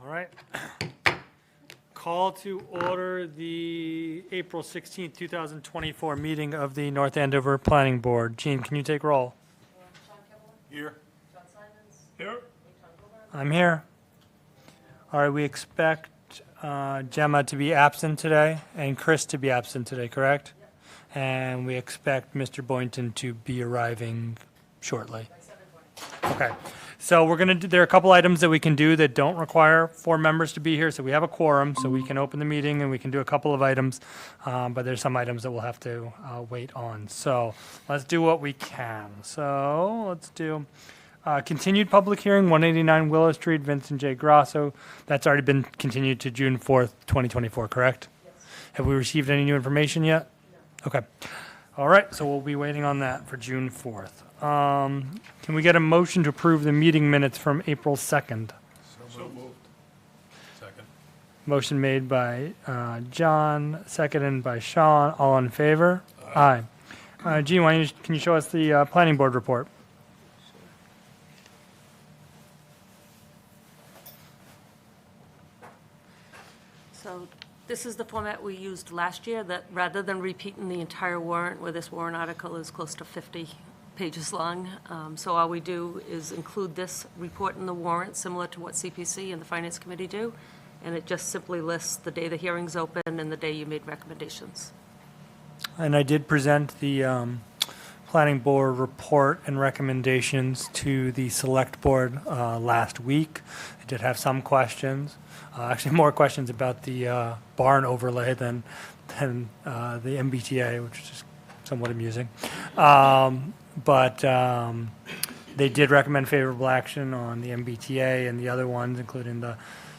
All right. Call to order the April 16th, 2024 meeting of the North Andover Planning Board. Gene, can you take roll? Here. Here. I'm here. All right, we expect Gemma to be absent today and Chris to be absent today, correct? Yep. And we expect Mr. Boynton to be arriving shortly. Okay. So we're going to do, there are a couple items that we can do that don't require 4 members to be here. So we have a quorum, so we can open the meeting and we can do a couple of items. But there's some items that we'll have to wait on. So let's do what we can. So let's do continued public hearing, 189 Willow Street, Vincent J. Grasso. That's already been continued to June 4th, 2024, correct? Yes. Have we received any new information yet? No. Okay. All right, so we'll be waiting on that for June 4th. Can we get a motion to approve the meeting minutes from April 2nd? So moved. Second. Motion made by John, seconded by Sean. All in favor? Aye. Gene, can you show us the planning board report? So this is the format we used last year, that rather than repeating the entire warrant, where this warrant article is close to 50 pages long. So all we do is include this report in the warrant, similar to what CPC and the Finance Committee do, and it just simply lists the day the hearing's open and the day you made recommendations. And I did present the planning board report and recommendations to the select board last week. I did have some questions, actually more questions about the barn overlay than the MBTA, which is just somewhat amusing. But they did recommend favorable action on the MBTA and the other ones, including the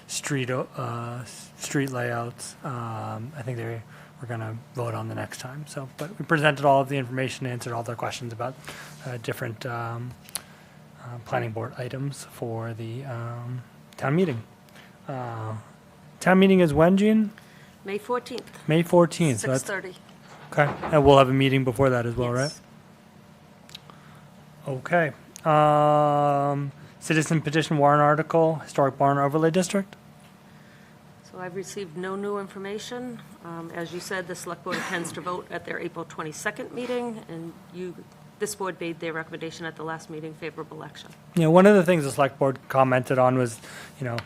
street layouts. I think they were going to vote on the next time. So, but we presented all of the information, answered all their questions about different planning board items for the town meeting. Town meeting is when, Gene? May 14th. May 14th. 6:30. Okay, and we'll have a meeting before that as well, right? Yes. Okay. Citizen petition warrant article, historic barn overlay district. So I've received no new information. As you said, the select board intends to vote at their April 22nd meeting, and this board made their recommendation at the last meeting, favorable action. You know, one of the things the select board commented on was, you know,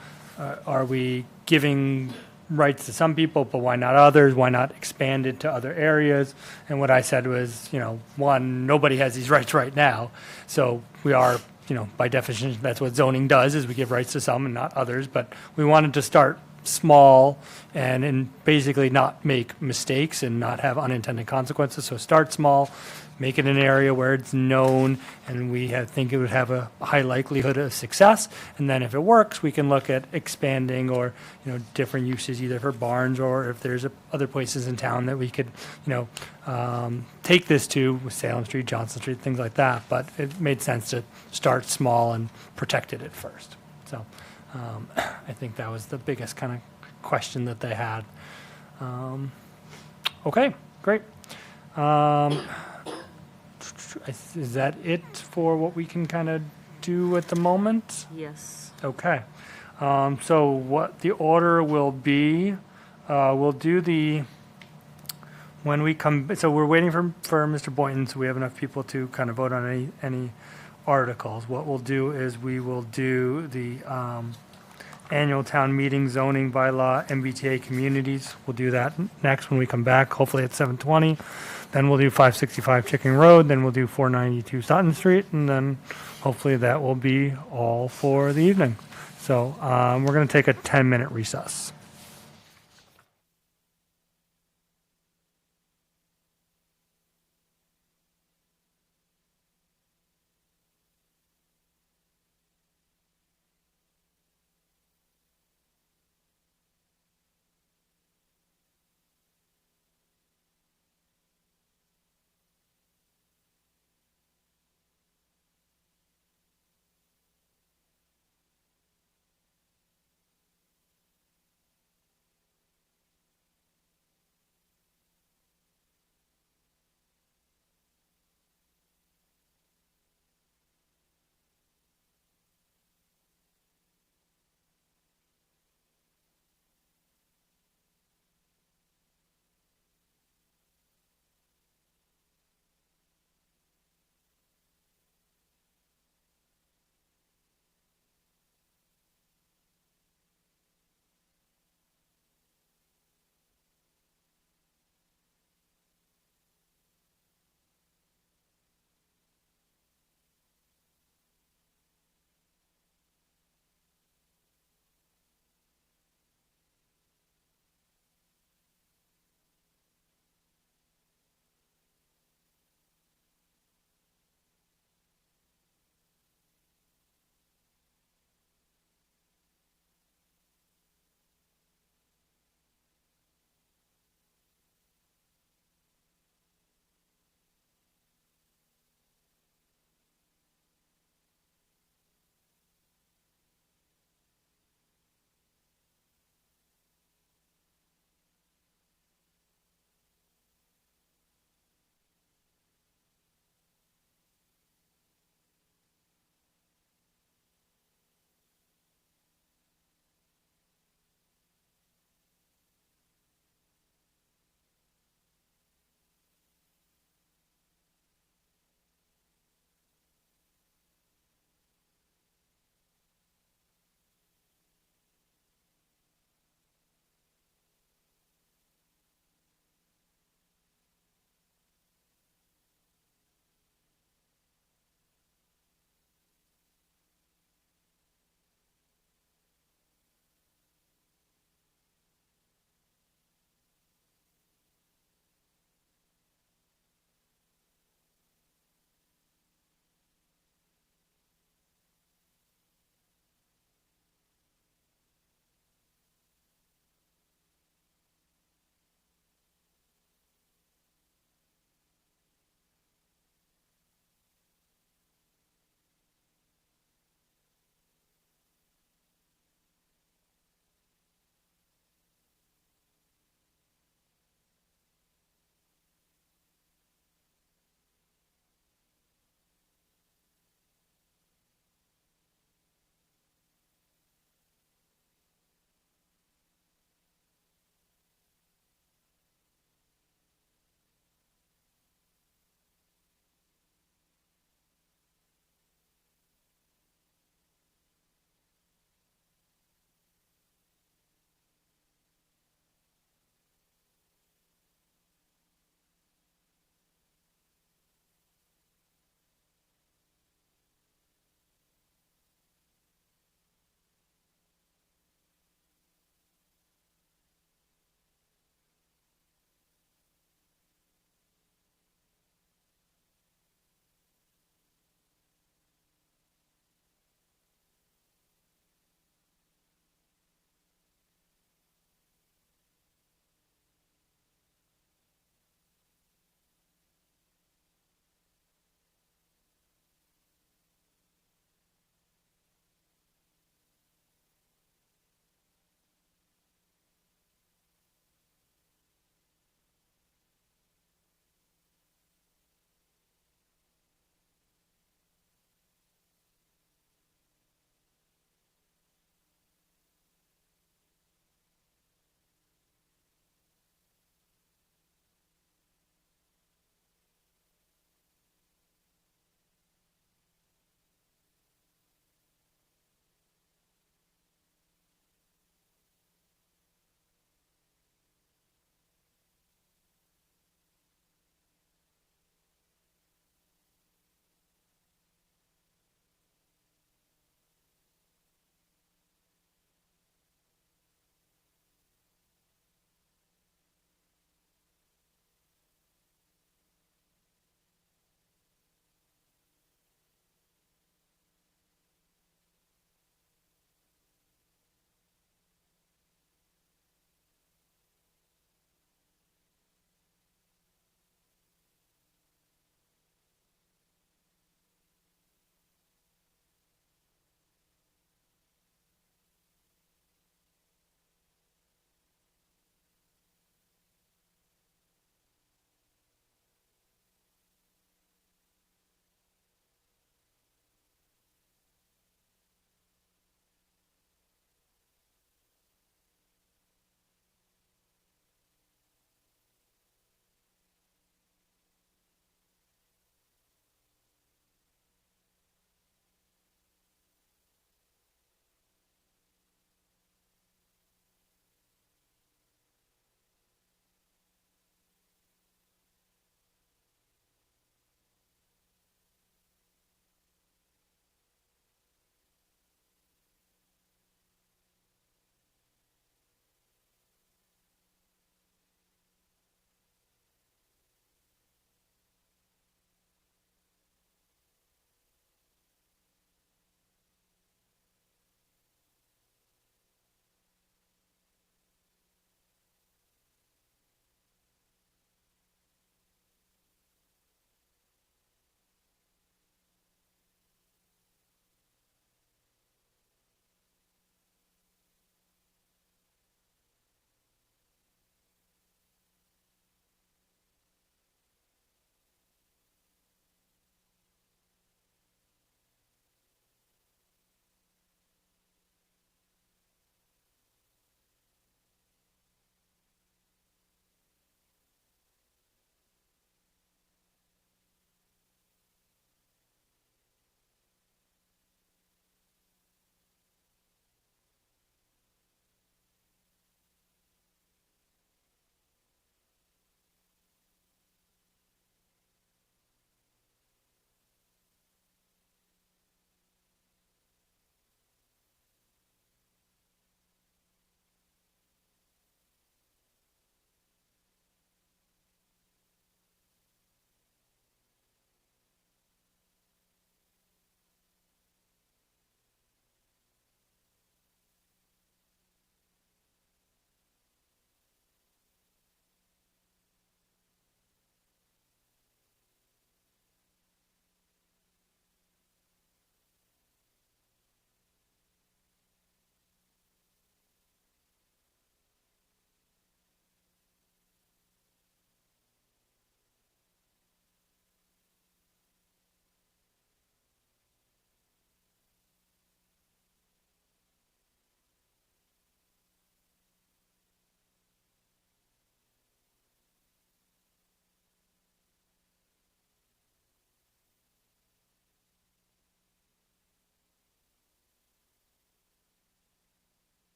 are we giving rights to some people, but why not others? Why not expand it to other areas? And what I said was, you know, one, nobody has these rights right now. So we are, you know, by definition, that's what zoning does, is we give rights to some and not others. But we wanted to start small and basically not make mistakes and not have unintended consequences. So start small, make it an area where it's known, and we think it would have a high likelihood of success. And then if it works, we can look at expanding or, you know, different uses either for barns or if there's other places in town that we could, you know, take this to, Salem Street, Johnson Street, things like that. But it made sense to start small and protect it at first. So I think that was the biggest kind of question that they had. Okay, great. Is that it for what we can kind of do at the moment? Yes. Okay. So what the order will be, we'll do when we come, so we're waiting for Mr. Boynton, so we have enough people to kind of vote on any articles. What we'll do is we will do the annual town meeting zoning bylaw MBTA communities. We'll do that next when we come back, hopefully at 7:20. Then we'll do 565 Chicken Road, then we'll do 492 Sutton Street, and then hopefully that will be all for the evening. So we're going to take a 10-minute recess.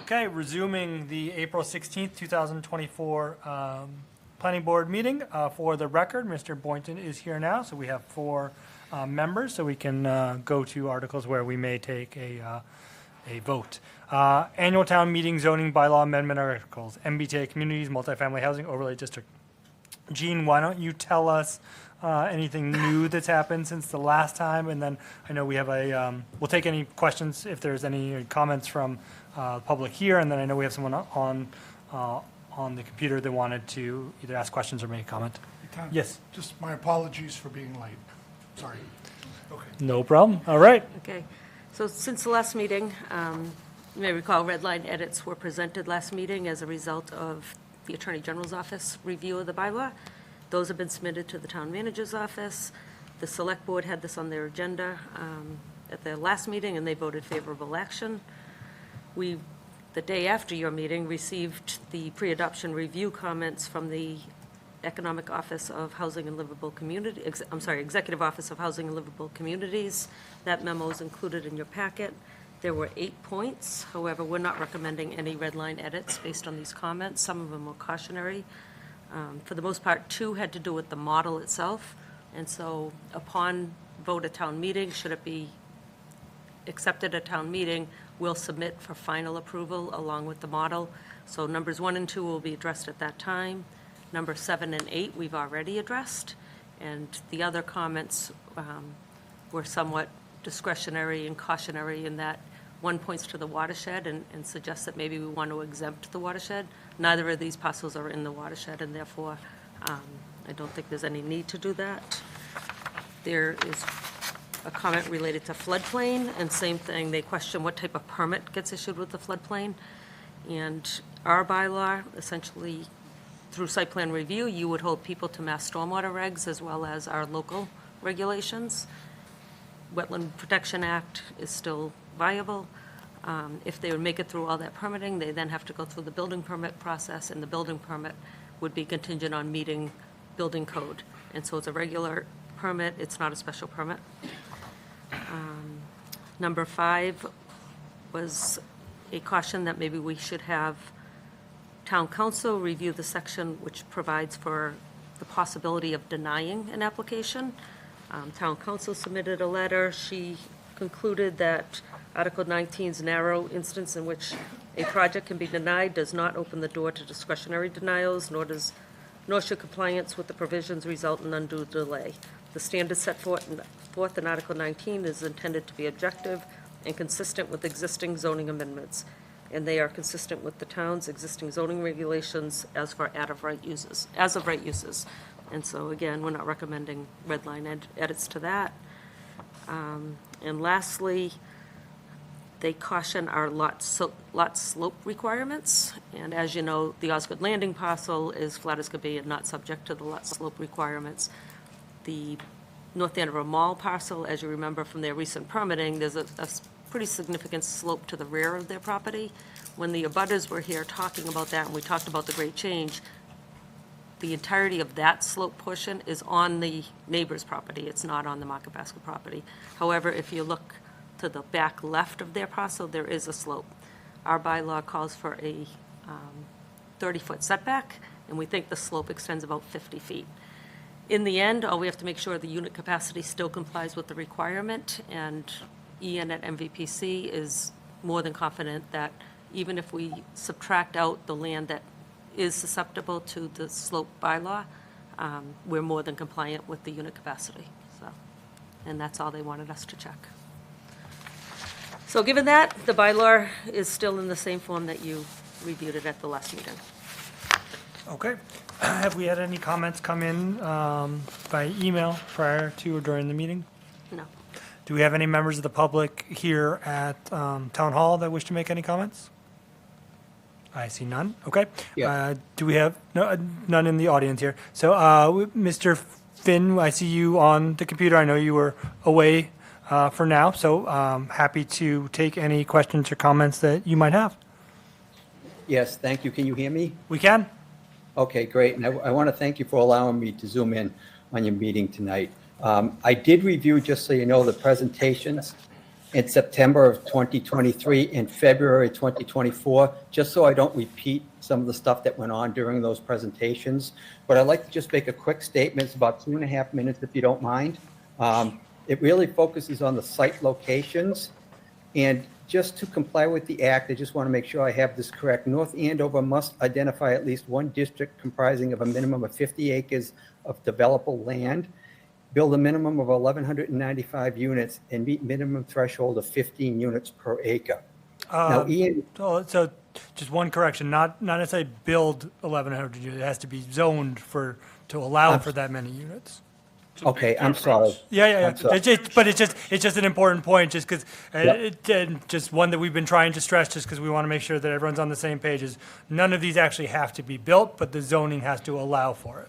Okay, resuming the April 16th, 2024 Planning Board meeting. For the record, Mr. Boynton is here now, so we have 4 members, so we can go to articles where we may take a vote. Annual town meeting zoning bylaw amendment articles, MBTA communities, multifamily housing overlay district. Jean, why don't you tell us anything new that's happened since the last time? And then I know we have we'll take any questions if there's any comments from public here. And then I know we have someone on the computer that wanted to either ask questions or make a comment. Tom, Yes. Just my apologies for being late. Sorry. Okay. No problem. All right. Okay, so since the last meeting, you may recall red line edits were presented last meeting as a result of the Attorney General's office review of the bylaw. Those have been submitted to the town manager's office. The select board had this on their agenda at their last meeting, and they voted favorable action. We, the day after your meeting, received the pre-adoption review comments from the Economic Office of Housing and Livable Community, Executive Office of Housing and Livable Communities. That memo is included in your packet. There were 8 points. However, we're not recommending any red line edits based on these comments. Some of them were cautionary. For the most part, 2 had to do with the model itself. And so upon vote at town meeting, should it be accepted at town meeting, we'll submit for final approval along with the model. So numbers 1 and 2 will be addressed at that time. Number 7 and 8, we've already addressed. And the other comments were somewhat discretionary and cautionary in that 1 points to the watershed and suggests that maybe we want to exempt the watershed. Neither of these parcels are in the watershed, and therefore, I don't think there's any need to do that. There is a comment related to floodplain, and same thing, they question what type of permit gets issued with the floodplain. And our bylaw, essentially, through site plan review, you would hold people to mass stormwater regs as well as our local regulations. Wetland Protection Act is still viable. If they would make it through all that permitting, they then have to go through the building permit process, and the building permit would be contingent on meeting building code. And so it's a regular permit, it's not a special permit. Number 5 was a caution that maybe we should have town council review the section which provides for the possibility of denying an application. Town council submitted a letter. She concluded that Article 19's narrow instance in which a project can be denied does not open the door to discretionary denials, nor should compliance with the provisions result in undue delay. The standards set forth in Article 19 is intended to be objective and consistent with existing zoning amendments, and they are consistent with the town's existing zoning regulations as of right uses. And so, again, we're not recommending red line edits to that. And lastly, they caution our lot slope requirements. And as you know, the Osgood Landing parcel is flat as could be and not subject to the lot slope requirements. The North Andover Mall parcel, as you remember from their recent permitting, there's a pretty significant slope to the rear of their property. When the abutters were here talking about that, and we talked about the great change, the entirety of that slope portion is on the neighbor's property. It's not on the Market Basket property. However, if you look to the back left of their parcel, there is a slope. Our bylaw calls for a 30-foot setback, and we think the slope extends about 50 feet. In the end, all we have to make sure the unit capacity still complies with the requirement, and Ian at MVPC is more than confident that even if we subtract out the land that is susceptible to the slope bylaw, we're more than compliant with the unit capacity. So, and that's all they wanted us to check. So given that, the bylaw is still in the same form that you reviewed it at the last meeting. Okay. Have we had any comments come in by email prior to or during the meeting? No. Do we have any members of the public here at Town Hall that wish to make any comments? I see none. Okay. Yeah. Do we have none in the audience here? So, Mr. Finn, I see you on the computer. I know you were away for now, so happy to take any questions or comments that you might have. Yes, thank you. Can you hear me? We can. Okay, great. And I want to thank you for allowing me to zoom in on your meeting tonight. I did review, just so you know, the presentations in September of 2023 and February 2024, just so I don't repeat some of the stuff that went on during those presentations. But I'd like to just make a quick statement. It's about 2.5 minutes, if you don't mind. It really focuses on the site locations. And just to comply with the act, I just want to make sure I have this correct. North Andover must identify at least one district comprising of a minimum of 50 acres of developable land, build a minimum of 1,195 units, and meet minimum threshold of 15 units per acre. Now, Ian, So just one correction, not necessarily build 1,100 units. It has to be zoned to allow for that many units. okay, I'm sorry. Yeah. I'm sorry. It's just an important point, just because, Yep. just one that we've been trying to stress, just because we want to make sure that everyone's on the same page, is none of these actually have to be built, but the zoning has to allow for it.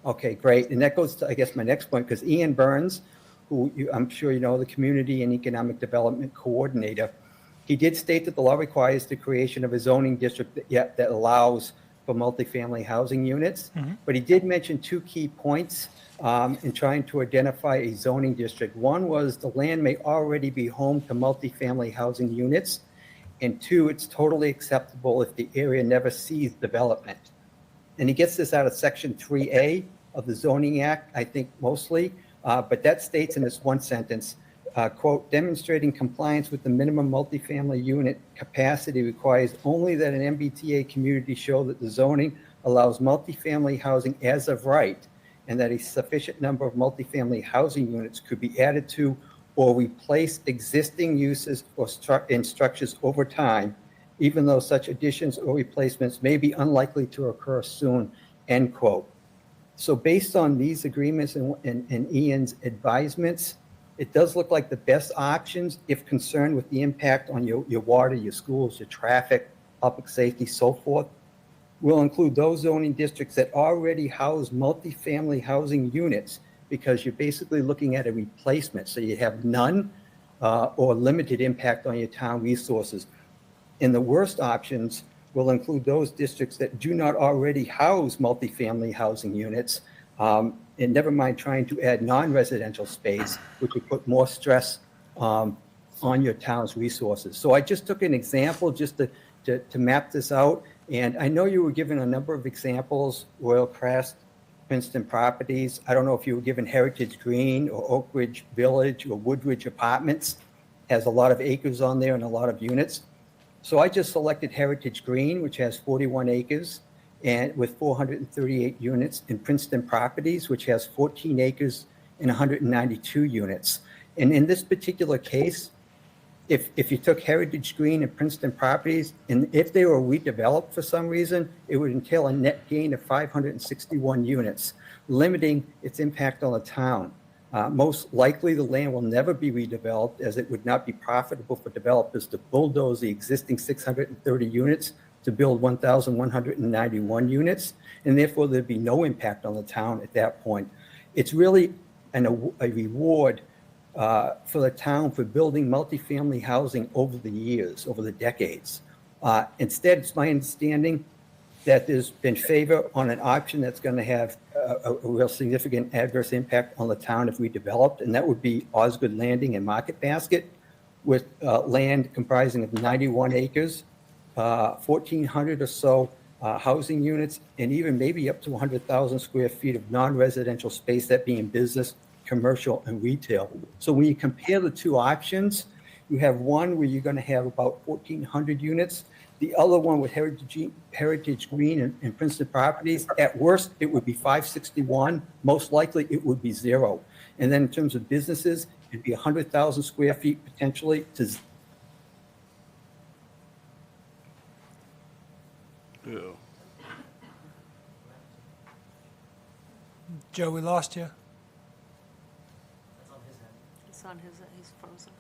Okay, great. And that goes to, I guess, my next point, because Ian Burns, who I'm sure you know, the Community and Economic Development Coordinator, he did state that the law requires the creation of a zoning district that allows for multifamily housing units. But he did mention two key points in trying to identify a zoning district. One was the land may already be home to multifamily housing units. And two, it's totally acceptable if the area never sees development. And he gets this out of Section 3A of the Zoning Act, I think mostly, but that states in this one sentence, quote, demonstrating compliance with the minimum multifamily unit capacity requires only that an MBTA community show that the zoning allows multifamily housing as of right, and that a sufficient number of multifamily housing units could be added to or replace existing uses or structures over time, even though such additions or replacements may be unlikely to occur soon, end quote. So based on these agreements and Ian's advisements, it does look like the best options, if concerned with the impact on your water, your schools, your traffic, public safety, so forth, will include those zoning districts that already house multifamily housing units, because you're basically looking at a replacement. So you have none or limited impact on your town resources. And the worst options will include those districts that do not already house multifamily housing units, and never mind trying to add non-residential space, which would put more stress on your town's resources. So I just took an example just to map this out. And I know you were given a number of examples, Royal Crest, Princeton Properties. I don't know if you were given Heritage Green or Oak Ridge Village or Woodridge Apartments. Has a lot of acres on there and a lot of units. So I just selected Heritage Green, which has 41 acres and with 438 units, and Princeton Properties, which has 14 acres and 192 units. And in this particular case, if you took Heritage Green and Princeton Properties, and if they were redeveloped for some reason, it would entail a net gain of 561 units, limiting its impact on the town. Most likely, the land will never be redeveloped, as it would not be profitable for developers to bulldoze the existing 630 units to build 1,191 units, and therefore there'd be no impact on the town at that point. It's really a reward for the town for building multifamily housing over the years, over the decades. Instead, it's my understanding that there's been favor on an option that's going to have a real significant adverse impact on the town if redeveloped, and that would be Osgood Landing and Market Basket, with land comprising of 91 acres, 1,400 or so housing units, and even maybe up to 100,000 square feet of non-residential space, that being business, commercial, and retail. So when you compare the two options, you have one where you're going to have about 1,400 units. The other one with Heritage Green and Princeton Properties, at worst, it would be 561. Most likely, it would be 0. And then in terms of businesses, it'd be 100,000 square feet potentially to Joe, we lost you. It's on his, he's frozen.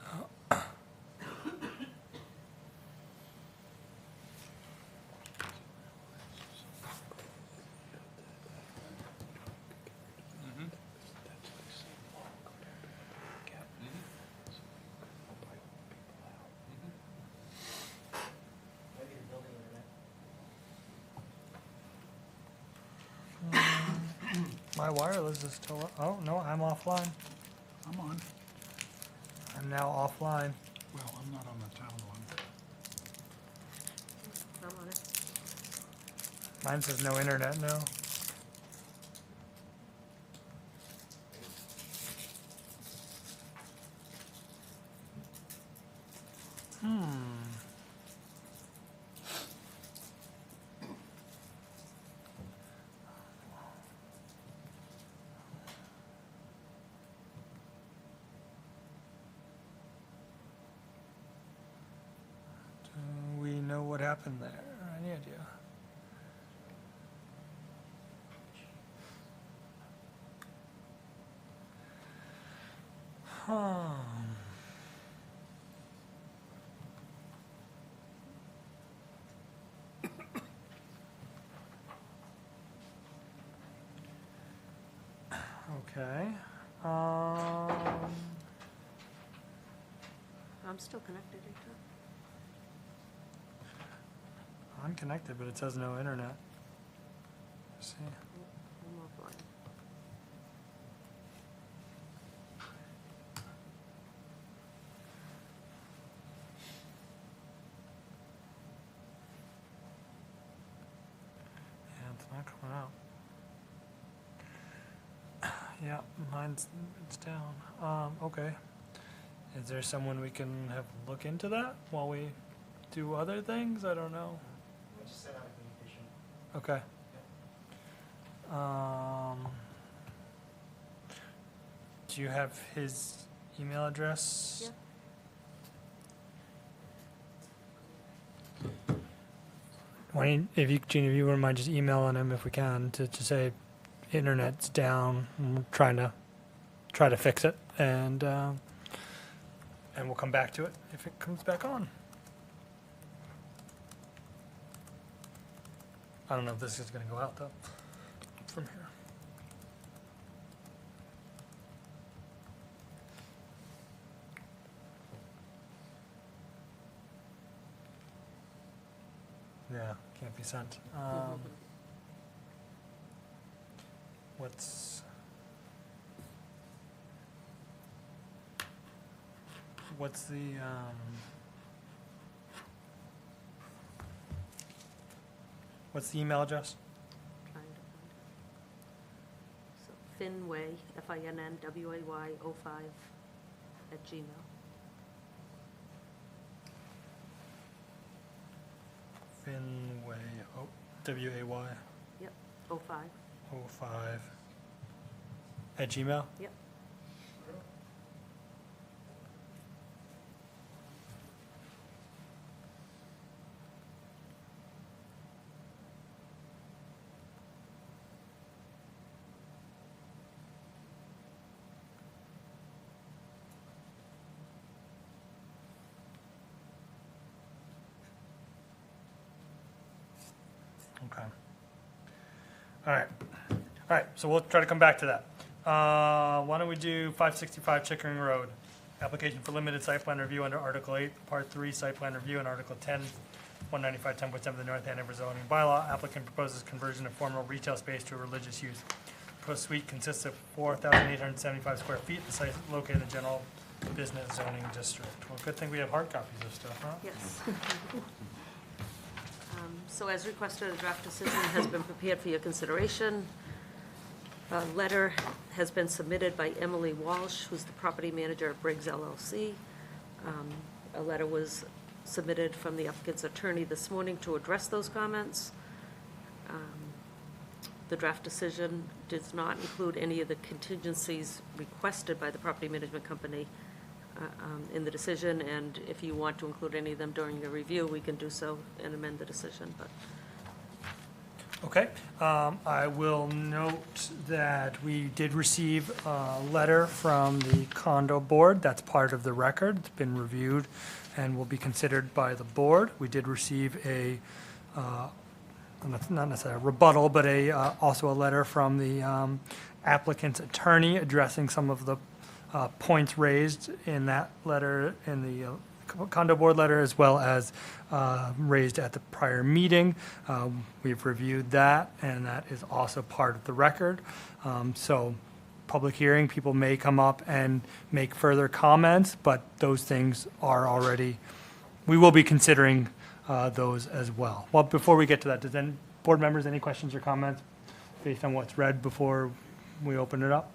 My wireless is still, oh, no, I'm offline. I'm on. I'm now offline. Well, I'm not on the town one. I'm on it. Mine says no internet now. Do we know what happened there? Any idea? Huh. Okay. I'm still connected, Rachel. I'm connected, but it says no internet. Let's see. I'm offline. Yeah, it's not coming out. Yeah, it's down. Okay. Is there someone we can have look into that while we do other things? I don't know. I just sent out a communication. Okay. Do you have his email address? Yeah. Why don't, if you, Gene, if you wouldn't mind just emailing him if we can to say internet's down and we're trying to fix it and we'll come back to it if it comes back on. I don't know if this is going to go out though from here. Yeah, can't be sent. What's the what's the email address? Trying to find it. So Finnway, FINNWAY 05 @gmail. Finway, WAY Yep, 05. 05 @gmail. Yep. Okay. All right, so we'll try to come back to that. Why don't we do 565 Chickering Road? Application for limited site plan review under Article 8, Part 3, Site Plan Review, and Article 10, 195, 10.7 of the North Andover zoning bylaw. Applicant proposes conversion of former retail space to a religious use. Proposed suite consists of 4,875 square feet. The site is located in the general business zoning district. Well, good thing we have hard copies of stuff, huh? Yes. So as requested, a draft decision has been prepared for your consideration. A letter has been submitted by Emily Walsh, who's the property manager at Briggs LLC. A letter was submitted from the applicant's attorney this morning to address those comments. The draft decision does not include any of the contingencies requested by the property management company in the decision, and if you want to include any of them during your review, we can do so and amend the decision, but. Okay, I will note that we did receive a letter from the condo board. That's part of the record. It's been reviewed and will be considered by the board. We did receive a, not necessarily a rebuttal, but also a letter from the applicant's attorney addressing some of the points raised in that letter, in the condo board letter, as well as raised at the prior meeting. We've reviewed that, and that is also part of the record. So public hearing, people may come up and make further comments, but those things are already, we will be considering those as well. Well, before we get to that, does any board members, any questions or comments based on what's read before we open it up?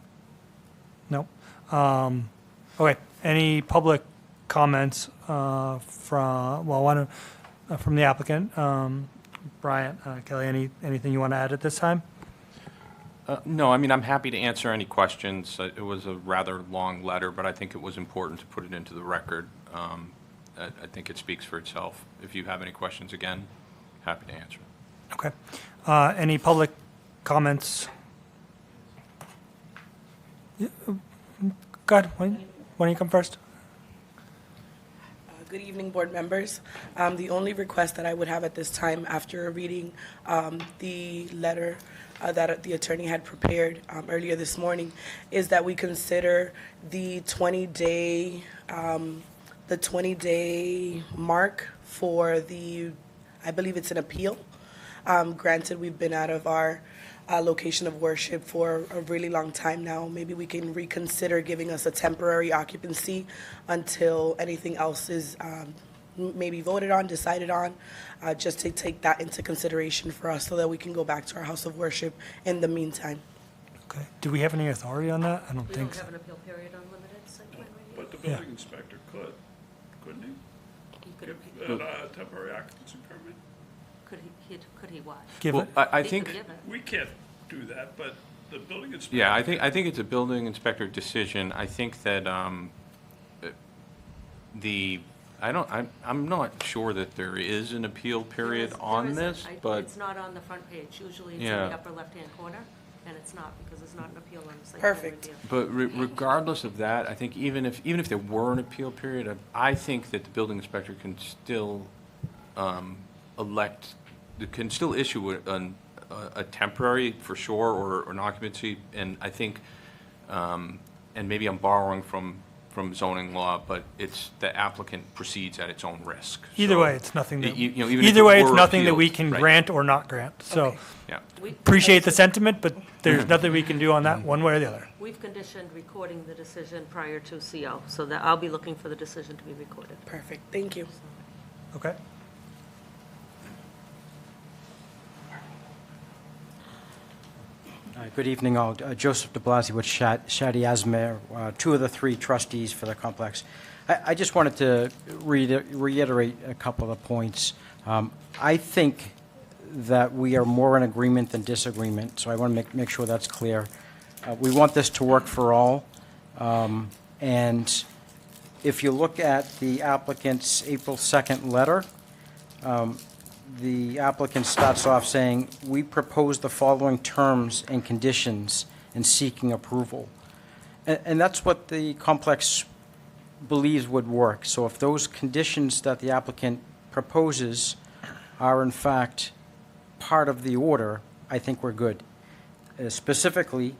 No? Okay, any public comments from, well, one from the applicant? Bryant, Kelly, anything you want to add at this time? No, I mean, I'm happy to answer any questions. It was a rather long letter, but I think it was important to put it into the record. I think it speaks for itself. If you have any questions, again, happy to answer. Okay. Any public comments? Yeah, go ahead. Why don't you come first? Good evening, board members. The only request that I would have at this time, after reading the letter that the attorney had prepared earlier this morning, is that we consider the 20-day mark for the, I believe it's an appeal. Granted, we've been out of our location of worship for a really long time now. Maybe we can reconsider giving us a temporary occupancy until anything else is maybe voted on, decided on, just to take that into consideration for us so that we can go back to our house of worship in the meantime. Okay. Do we have any authority on that? I don't We think don't so. have an appeal period on limited site plan review. But the Yeah. building inspector couldn't he? You could Give appeal- a temporary occupancy permit? Could he what? Give Well, it, I He think, could give it. We can't do that, but the building inspector. yeah, I think it's a building inspector decision. I think that I'm not sure that there is an appeal period There on isn't. this, but. It's not on the front page. Usually it's in Yeah. the upper left-hand corner, and it's not, because it's not an appeal on the site plan Perfect. review. But regardless of that, I think even if there were an appeal period, I think that the building inspector can still can still issue a temporary, for sure, or an occupancy. And I think, and maybe I'm borrowing from zoning law, but it's the applicant proceeds at its own risk. either So, way, it's nothing that, you know, even if either it way, it's were nothing that we appealed, can right. grant or not grant. So Okay. Yeah. We- appreciate the sentiment, but there's nothing we can do on that one way or the other. We've conditioned recording the decision prior to CO, so that I'll be looking for the decision to be recorded. Perfect, thank you. Okay? Good evening, all. Joseph de Blasi with Shadi Asmer, two of the three trustees for the complex. I just wanted to reiterate a couple of points. I think that we are more in agreement than disagreement, so I want to make sure that's clear. We want this to work for all, and if you look at the applicant's April 2nd letter, the applicant starts off saying, "We propose the following terms and conditions in seeking approval." And that's what the complex believes would work. So if those conditions that the applicant proposes are in fact part of the order, I think we're good. Specifically,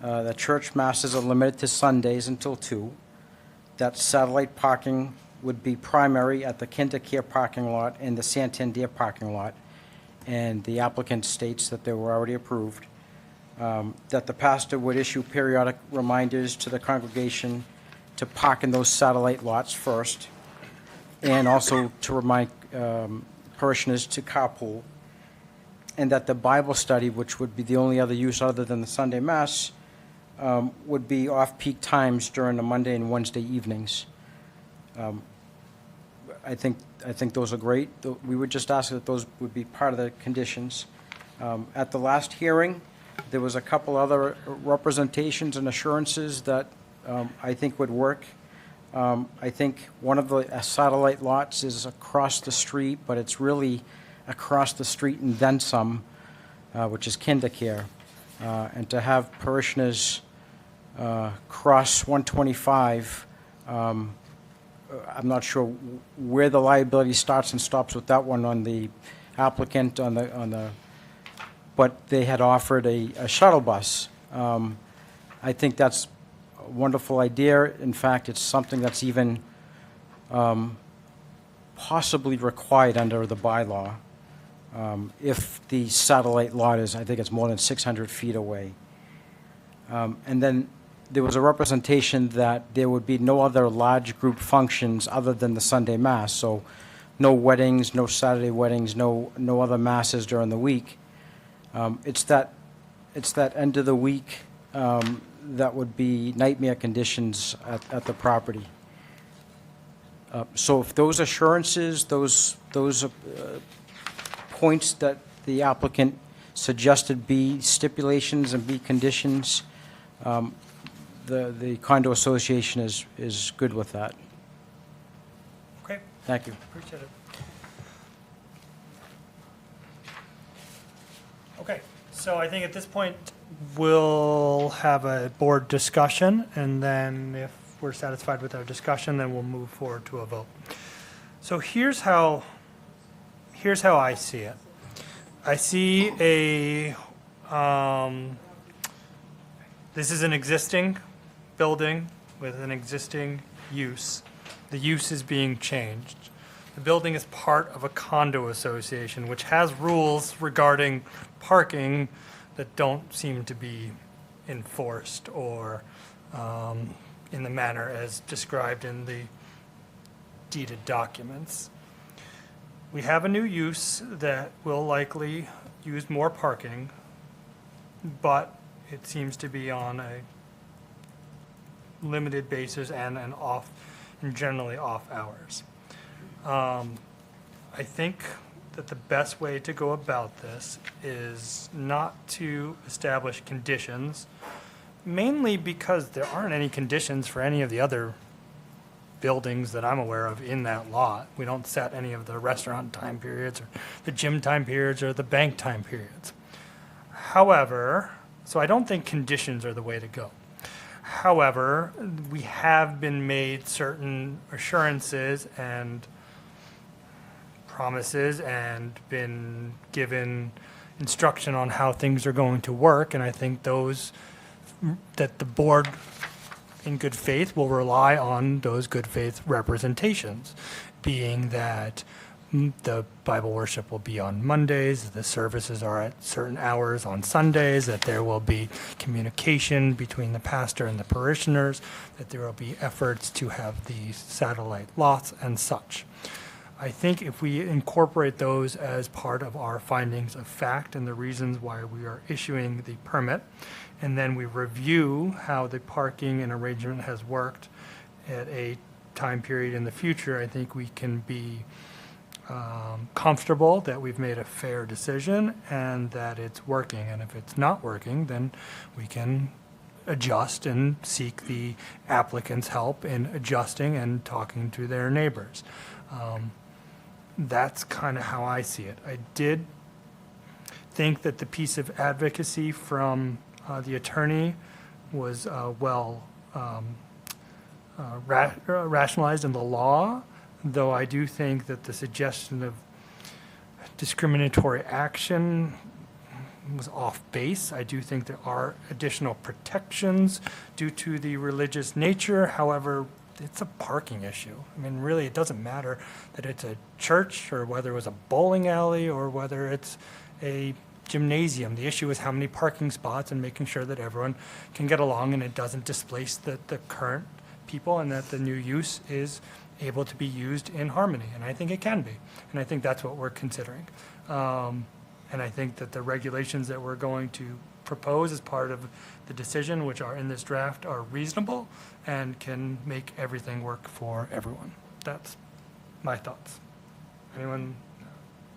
the church masses are limited to Sundays until 2, that satellite parking would be primary at the KinderCare parking lot and the Santander parking lot, and the applicant states that they were already approved, that the pastor would issue periodic reminders to the congregation to park in those satellite lots first, and also to remind parishioners to carpool, and that the Bible study, which would be the only other use other than the Sunday Mass, would be off-peak times during the Monday and Wednesday evenings. I think those are great. We would just ask that those would be part of the conditions. At the last hearing, there was a couple other representations and assurances that I think would work. I think one of the satellite lots is across the street, but it's really across the street and then some, which is KinderCare. And to have parishioners cross 125, I'm not sure where the liability starts and stops with that one on the applicant, but they had offered a shuttle bus. I think that's a wonderful idea. In fact, it's something that's even possibly required under the bylaw if the satellite lot is, I think it's more than 600 feet away. And then there was a representation that there would be no other large group functions other than the Sunday Mass. So no weddings, no Saturday weddings, no other masses during the week. It's that end of the week that would be nightmare conditions at the property. So if those assurances, those points that the applicant suggested be stipulations and be conditions, the condo association is good with that. Okay, Thank you. appreciate it. Okay, so I think at this point, we'll have a board discussion, and then if we're satisfied with our discussion, then we'll move forward to a vote. So here's how I see it. I see this is an existing building with an existing use. The use is being changed. The building is part of a condo association, which has rules regarding parking that don't seem to be enforced or in the manner as described in the deeded documents. We have a new use that will likely use more parking, but it seems to be on a limited basis and generally off hours. I think that the best way to go about this is not to establish conditions, mainly because there aren't any conditions for any of the other buildings that I'm aware of in that lot. We don't set any of the restaurant time periods or the gym time periods or the bank time periods. However, so I don't think conditions are the way to go. However, we have been made certain assurances and promises and been given instruction on how things are going to work, and I think that the board in good faith will rely on those good faith representations, being that the Bible worship will be on Mondays, the services are at certain hours on Sundays, that there will be communication between the pastor and the parishioners, that there will be efforts to have these satellite lots and such. I think if we incorporate those as part of our findings of fact and the reasons why we are issuing the permit, and then we review how the parking and arrangement has worked at a time period in the future, I think we can be comfortable that we've made a fair decision and that it's working. And if it's not working, then we can adjust and seek the applicant's help in adjusting and talking to their neighbors. That's kind of how I see it. I did think that the piece of advocacy from the attorney was rationalized in the law, though I do think that the suggestion of discriminatory action was off base. I do think there are additional protections due to the religious nature. However, it's a parking issue. I mean, really, it doesn't matter that it's a church or whether it was a bowling alley or whether it's a gymnasium. The issue is how many parking spots and making sure that everyone can get along and it doesn't displace the current people and that the new use is able to be used in harmony. And I think it can be. And I think that's what we're considering. And I think that the regulations that we're going to propose as part of the decision, which are in this draft, are reasonable and can make everything work for everyone. That's my thoughts. Anyone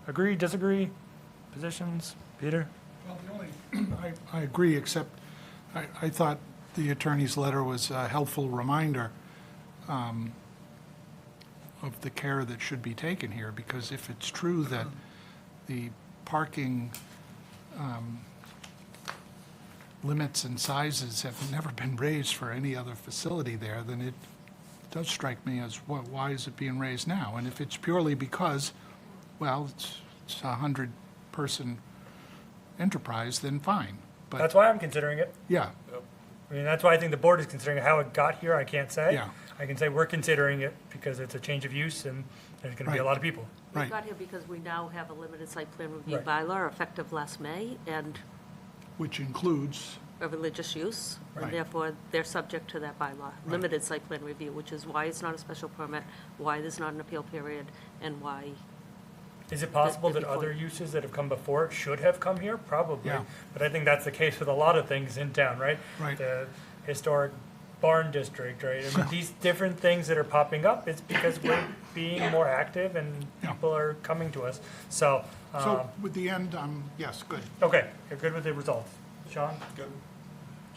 agree, disagree? Positions? Peter? Well, the only, I agree, except I thought the attorney's letter was a helpful reminder of the care that should be taken here, because if it's true that the parking limits and sizes have never been raised for any other facility there, then it does strike me as, why is it being raised now? And if it's purely because, well, it's a 100-person enterprise, then fine. But That's why I'm considering it. yeah, I mean, that's why I think the board is considering it. How it got here, I can't say. Yeah. I can say we're considering it because it's a change of use and there's going to be a Right. lot of people. We right, got here because we now have a limited site plan review Right. bylaw effective last May, and which includes a religious use, Right. and therefore they're subject to that bylaw, limited site plan review, which is why it's not a special permit, why there's not an appeal period, and why, Is it possible that Before- other uses that have come before it should have come here? Probably. Yeah. But I think that's the case with a lot of things in town, right? Right. The historic barn district, right? I mean, these different things that are popping up, it's because we're being more active and Yeah. people are coming to us. So, So with the end, yes, good. okay, you're good with the results. Sean?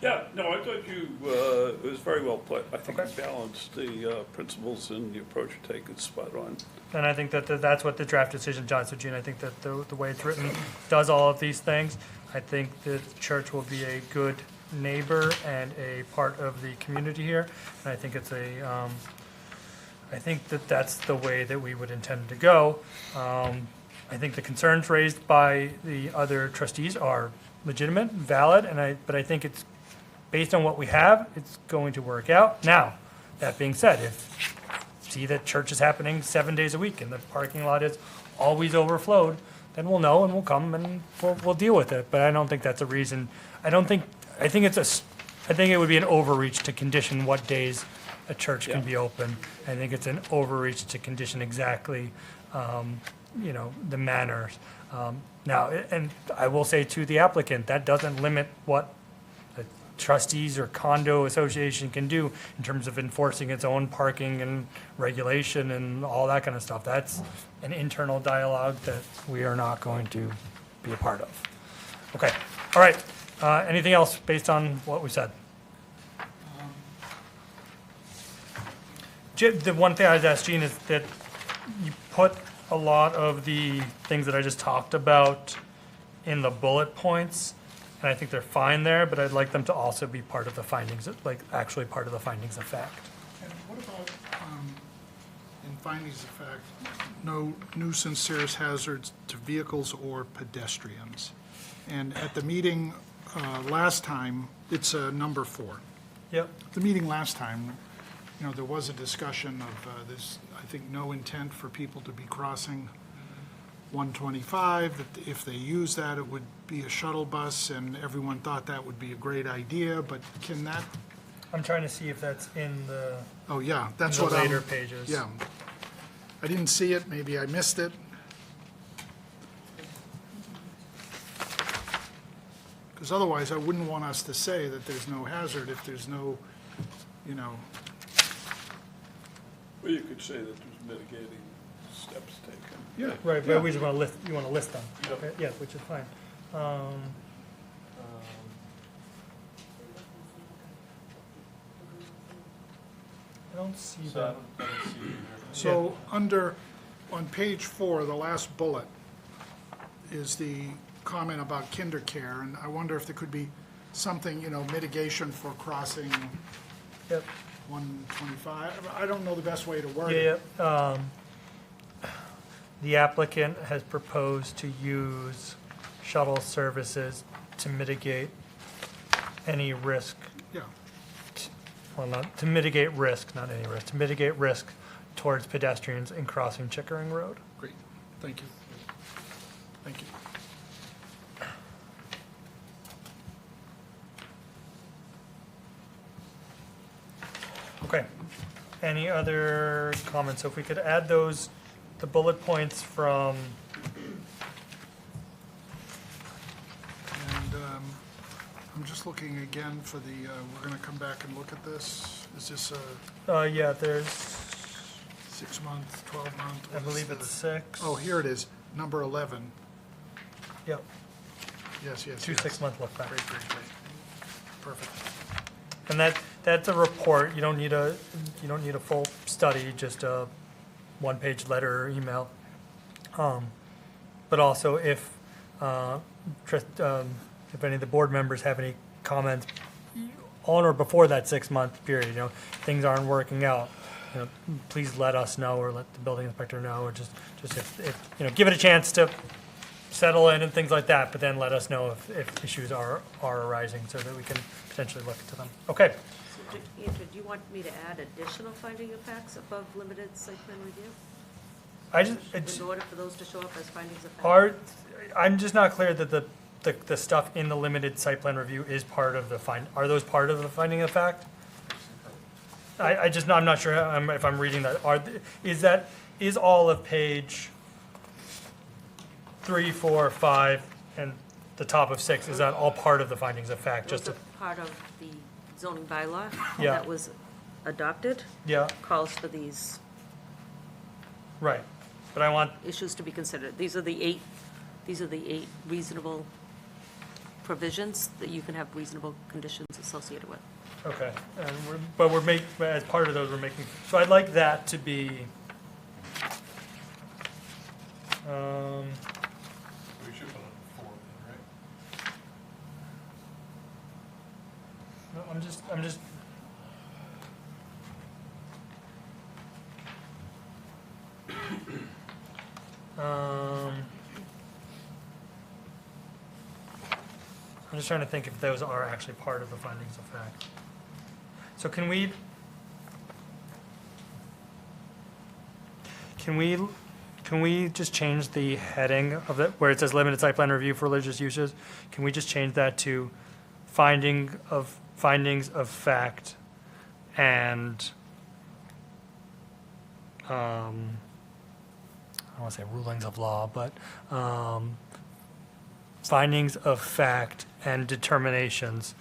Yeah, no, I thought you, it was very well put. I think you Okay. balanced the principles and the approach you take is spot on. And I think that that's what the draft decision, John, so Gene, I think that the way it's written does all of these things. I think the church will be a good neighbor and a part of the community here. And I think it's I think that that's the way that we would intend to go. I think the concerns raised by the other trustees are legitimate, valid, but I think it's, based on what we have, it's going to work out. Now, that being said, if see that church is happening 7 days a week and the parking lot is always overflowed, then we'll know and we'll come and we'll deal with it. But I don't think that's a reason. I think it would be an overreach to condition what days a church can Yeah. be open. I think it's an overreach to condition exactly, the manners. Now, and I will say to the applicant, that doesn't limit what the trustees or condo association can do in terms of enforcing its own parking and regulation and all that kind of stuff. That's an internal dialogue that we are not going to be a part of. Okay, all right. Anything else based on what we said? The one thing I was asked, Gene, is that you put a lot of the things that I just talked about in the bullet points, and I think they're fine there, but I'd like them to also be part of the findings, like actually part of the findings of fact. And what about, in findings of fact, no nuisance serious hazards to vehicles or pedestrians? And at the meeting last time, it's number 4. Yep. The meeting last time, there was a discussion of this, I think, no intent for people to be crossing 125, that if they use that, it would be a shuttle bus, and everyone thought that would be a great idea, but can that, I'm trying to see if that's in the oh, yeah, that's the what later pages. Yeah. I didn't see it, maybe I missed it. Because otherwise, I wouldn't want us to say that there's no hazard if there's no, Well, you could say that there's mitigating steps taken. yeah. Right, but we just want to list them. Yep. Okay, yeah, which is fine. I don't see that. So on page 4, the last bullet is the comment about kinder care, and I wonder if there could be something, mitigation for crossing Yep. 125. I don't know the best way to word Yeah, it. yeah. The applicant has proposed to use shuttle services to mitigate any risk, Yeah, well, not, to mitigate risk, not any risk, to mitigate risk towards pedestrians in crossing Chickering Road. great, thank you. Thank you. Okay. Any other comments? So if we could add those, the bullet points from, And I'm just looking again for the, we're going to come back and look at this. Is this a yeah, there's, 6-month, 12-month? I believe it's 6. Oh, here it is, number 11. Yep, Yes, yes, two yes. 6-month look back. Great, great, great. Perfect. And that's a report. You don't need a full study, just a one-page letter or email. But also if any of the board members have any comments on or before that 6-month period, things aren't working out, please let us know or let the building inspector know, or just if give it a chance to settle in and things like that, but then let us know if issues are arising so that we can potentially look into them. Okay. so, Andrew, do you want me to add additional finding of facts above limited site plan review? In order for those to show up as findings of fact? I'm just not clear that the stuff in the limited site plan review is part of the are those part of the finding of fact? I'm not sure if I'm reading that. Is all of page 3, 4, 5, and the top of 6, is that all part of the findings of fact? Those are part of the zoning bylaw Yeah. that was adopted, Yeah, calls for these right. But I want, issues to be considered. These are the eight reasonable provisions that you can have reasonable conditions associated with. okay, and as part of those, we're making, so I'd like that to be, We should put on 4 then, right? no, I'm just, I'm just trying to think if those are actually part of the findings of fact. So can we just change the heading of it, where it says limited site plan review for religious uses? Can we just change that to findings of fact and, I don't want to say rulings of law, but, findings of fact and determinations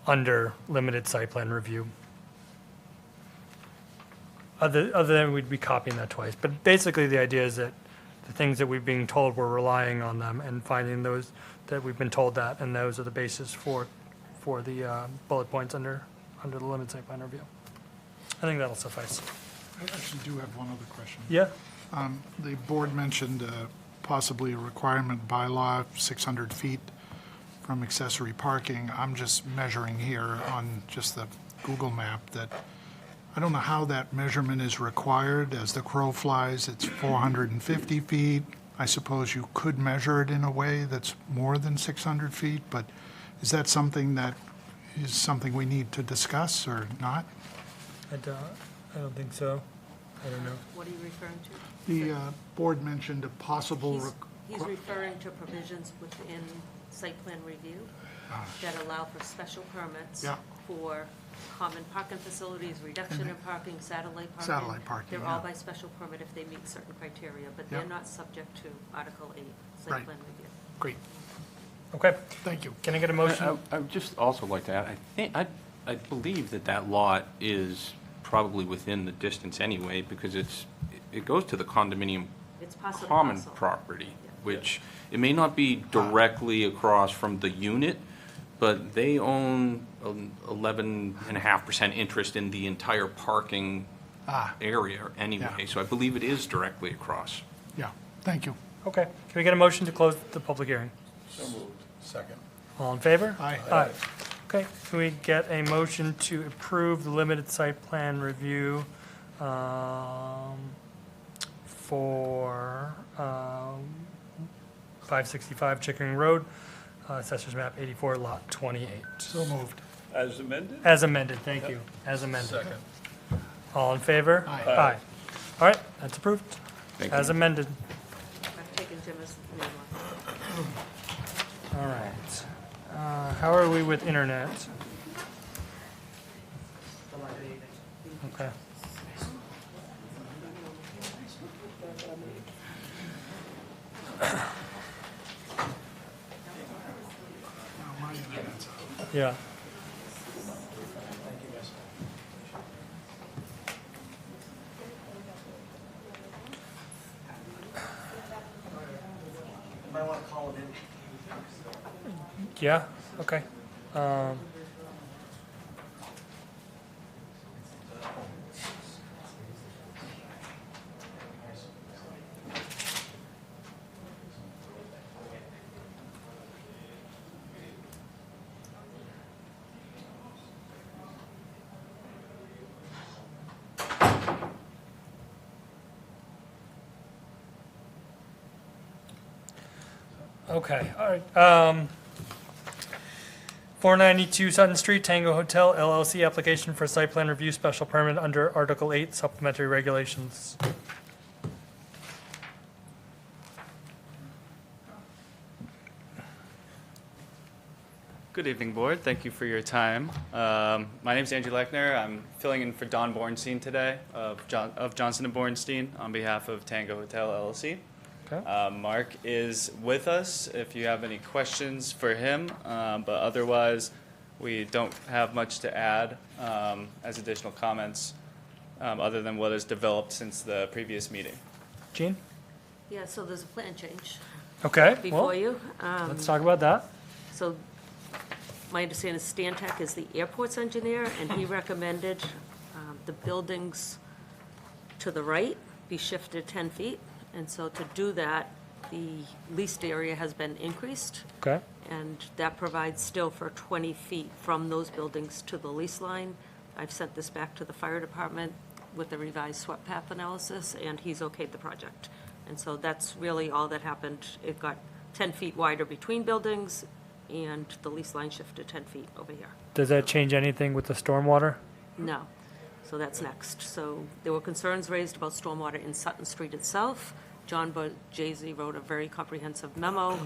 under limited site plan review. Other than we'd be copying that twice. But basically, the idea is that the things that we've been told, we're relying on them and finding those that we've been told that, and those are the basis for the bullet points under the limited site plan review. I think that'll suffice. I actually do have one other question. Yeah? The board mentioned possibly a requirement by law, 600 feet from accessory parking. I'm just measuring here on just the Google map that, I don't know how that measurement is required. As the crow flies, it's 450 feet. I suppose you could measure it in a way that's more than 600 feet, but is that something we need to discuss or not? I don't think so. I don't know. What are you referring to? The board mentioned a possible. He's referring to provisions within site plan review that allow for special permits Yeah. for common parking facilities, reduction in parking, satellite parking. Satellite parking, They're all yeah. by special permit if they meet certain criteria, but Yeah. they're not subject to Article 8 site Right. plan review. Great, Okay. thank you. Can I get a motion? I would just also like to add, I believe that lot is probably within the distance anyway, because it goes to the condominium It's possible common also. property, which, it may not be directly across from the unit, but they own 11.5% interest in the entire parking area anyway, Yeah. so I believe it is directly across. Yeah, thank you. Okay. Can we get a motion to close the public hearing? So moved. Second. All in favor? Aye. Aye. Okay, can we get a motion to approve the limited site plan review for 565 Chickering Road, Assessors Map 84, Lot 28? So moved. As amended? As amended, thank you, as amended. Second. All in favor? Aye. Aye. All right, that's approved, Thank you. as amended. I've taken Jim's name off. All right. How are we with internet? Okay. Yeah. Yeah, okay. Okay, all right. 492 Sutton Street, Tango Hotel LLC, application for site plan review special permit under Article 8 supplementary regulations. Good evening, Board. Thank you for your time. My name is Andrew Lechner. I'm filling in for Don Bornstein today of Johnson & Bornstein on behalf of Tango Hotel LLC. Okay. Mark is with us if you have any questions for him, but otherwise, we don't have much to add as additional comments other than what has developed since the previous meeting. Gene? Yeah, so there's a plan change Okay, before well, you. let's talk about that. So my understanding is Stan Tech is the airport's engineer, and he recommended the buildings to the right be shifted 10 feet. And so to do that, the leased area has been increased, Okay, and that provides still for 20 feet from those buildings to the lease line. I've sent this back to the fire department with the revised swept path analysis, and he's okayed the project. And so that's really all that happened. It got 10 feet wider between buildings, and the lease line shifted 10 feet over here. does that change anything with the stormwater? No. So that's next. So there were concerns raised about stormwater in Sutton Street itself. John Jay-Z wrote a very comprehensive memo.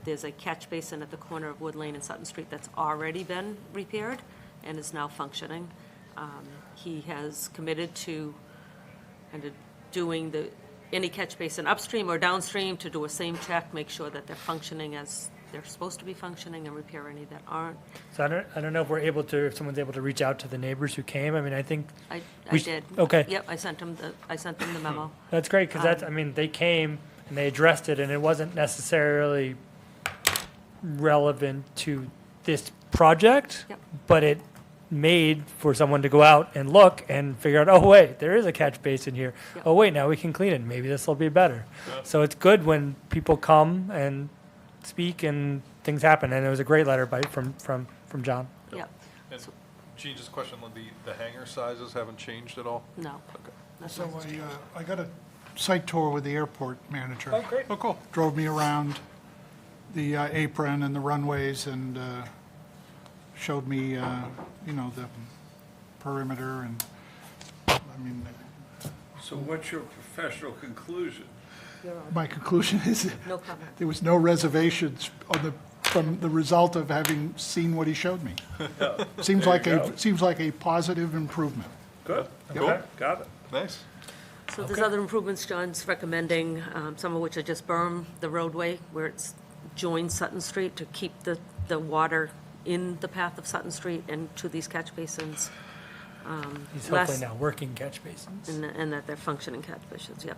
There's a catch basin at the corner of Wood Lane and Sutton Street that's already been repaired and is now functioning. He has committed to kind of doing any catch basin upstream or downstream to do a same check, make sure that they're functioning as they're supposed to be functioning, and repair any that aren't. So I don't know if we're able to, if someone's able to reach out to the neighbors who came. I mean, I think I We- did. okay. Yep, I sent them the memo. that's great, because that's, I mean, they came and they addressed it, and it wasn't necessarily relevant to this project, Yep. but it made for someone to go out and look and figure out, oh, wait, there is a catch basin here. Yep. Oh, wait, now we can clean it. Maybe this will be better. So it's good when people come and speak and things happen. And it was a great letter from John. Yep, And Gene, just a question, the hangar sizes haven't changed at all? no. Okay. That's So not- I got a site tour with the airport manager. great. Oh, cool. Drove me around the apron and the runways and showed me, the perimeter and, I mean, So what's your professional conclusion? You're on. my conclusion is No comment. there was no reservations from the result of having seen what he showed me. Seems like There you go. seems like a positive improvement. Good, Okay. cool, got it. Nice. So there's other improvements John's recommending, some of which are just berm the roadway where it's joins Sutton Street to keep the water in the path of Sutton Street and to these catch basins. He's Last- hopefully now working catch basins. And that they're functioning catch basins, yep.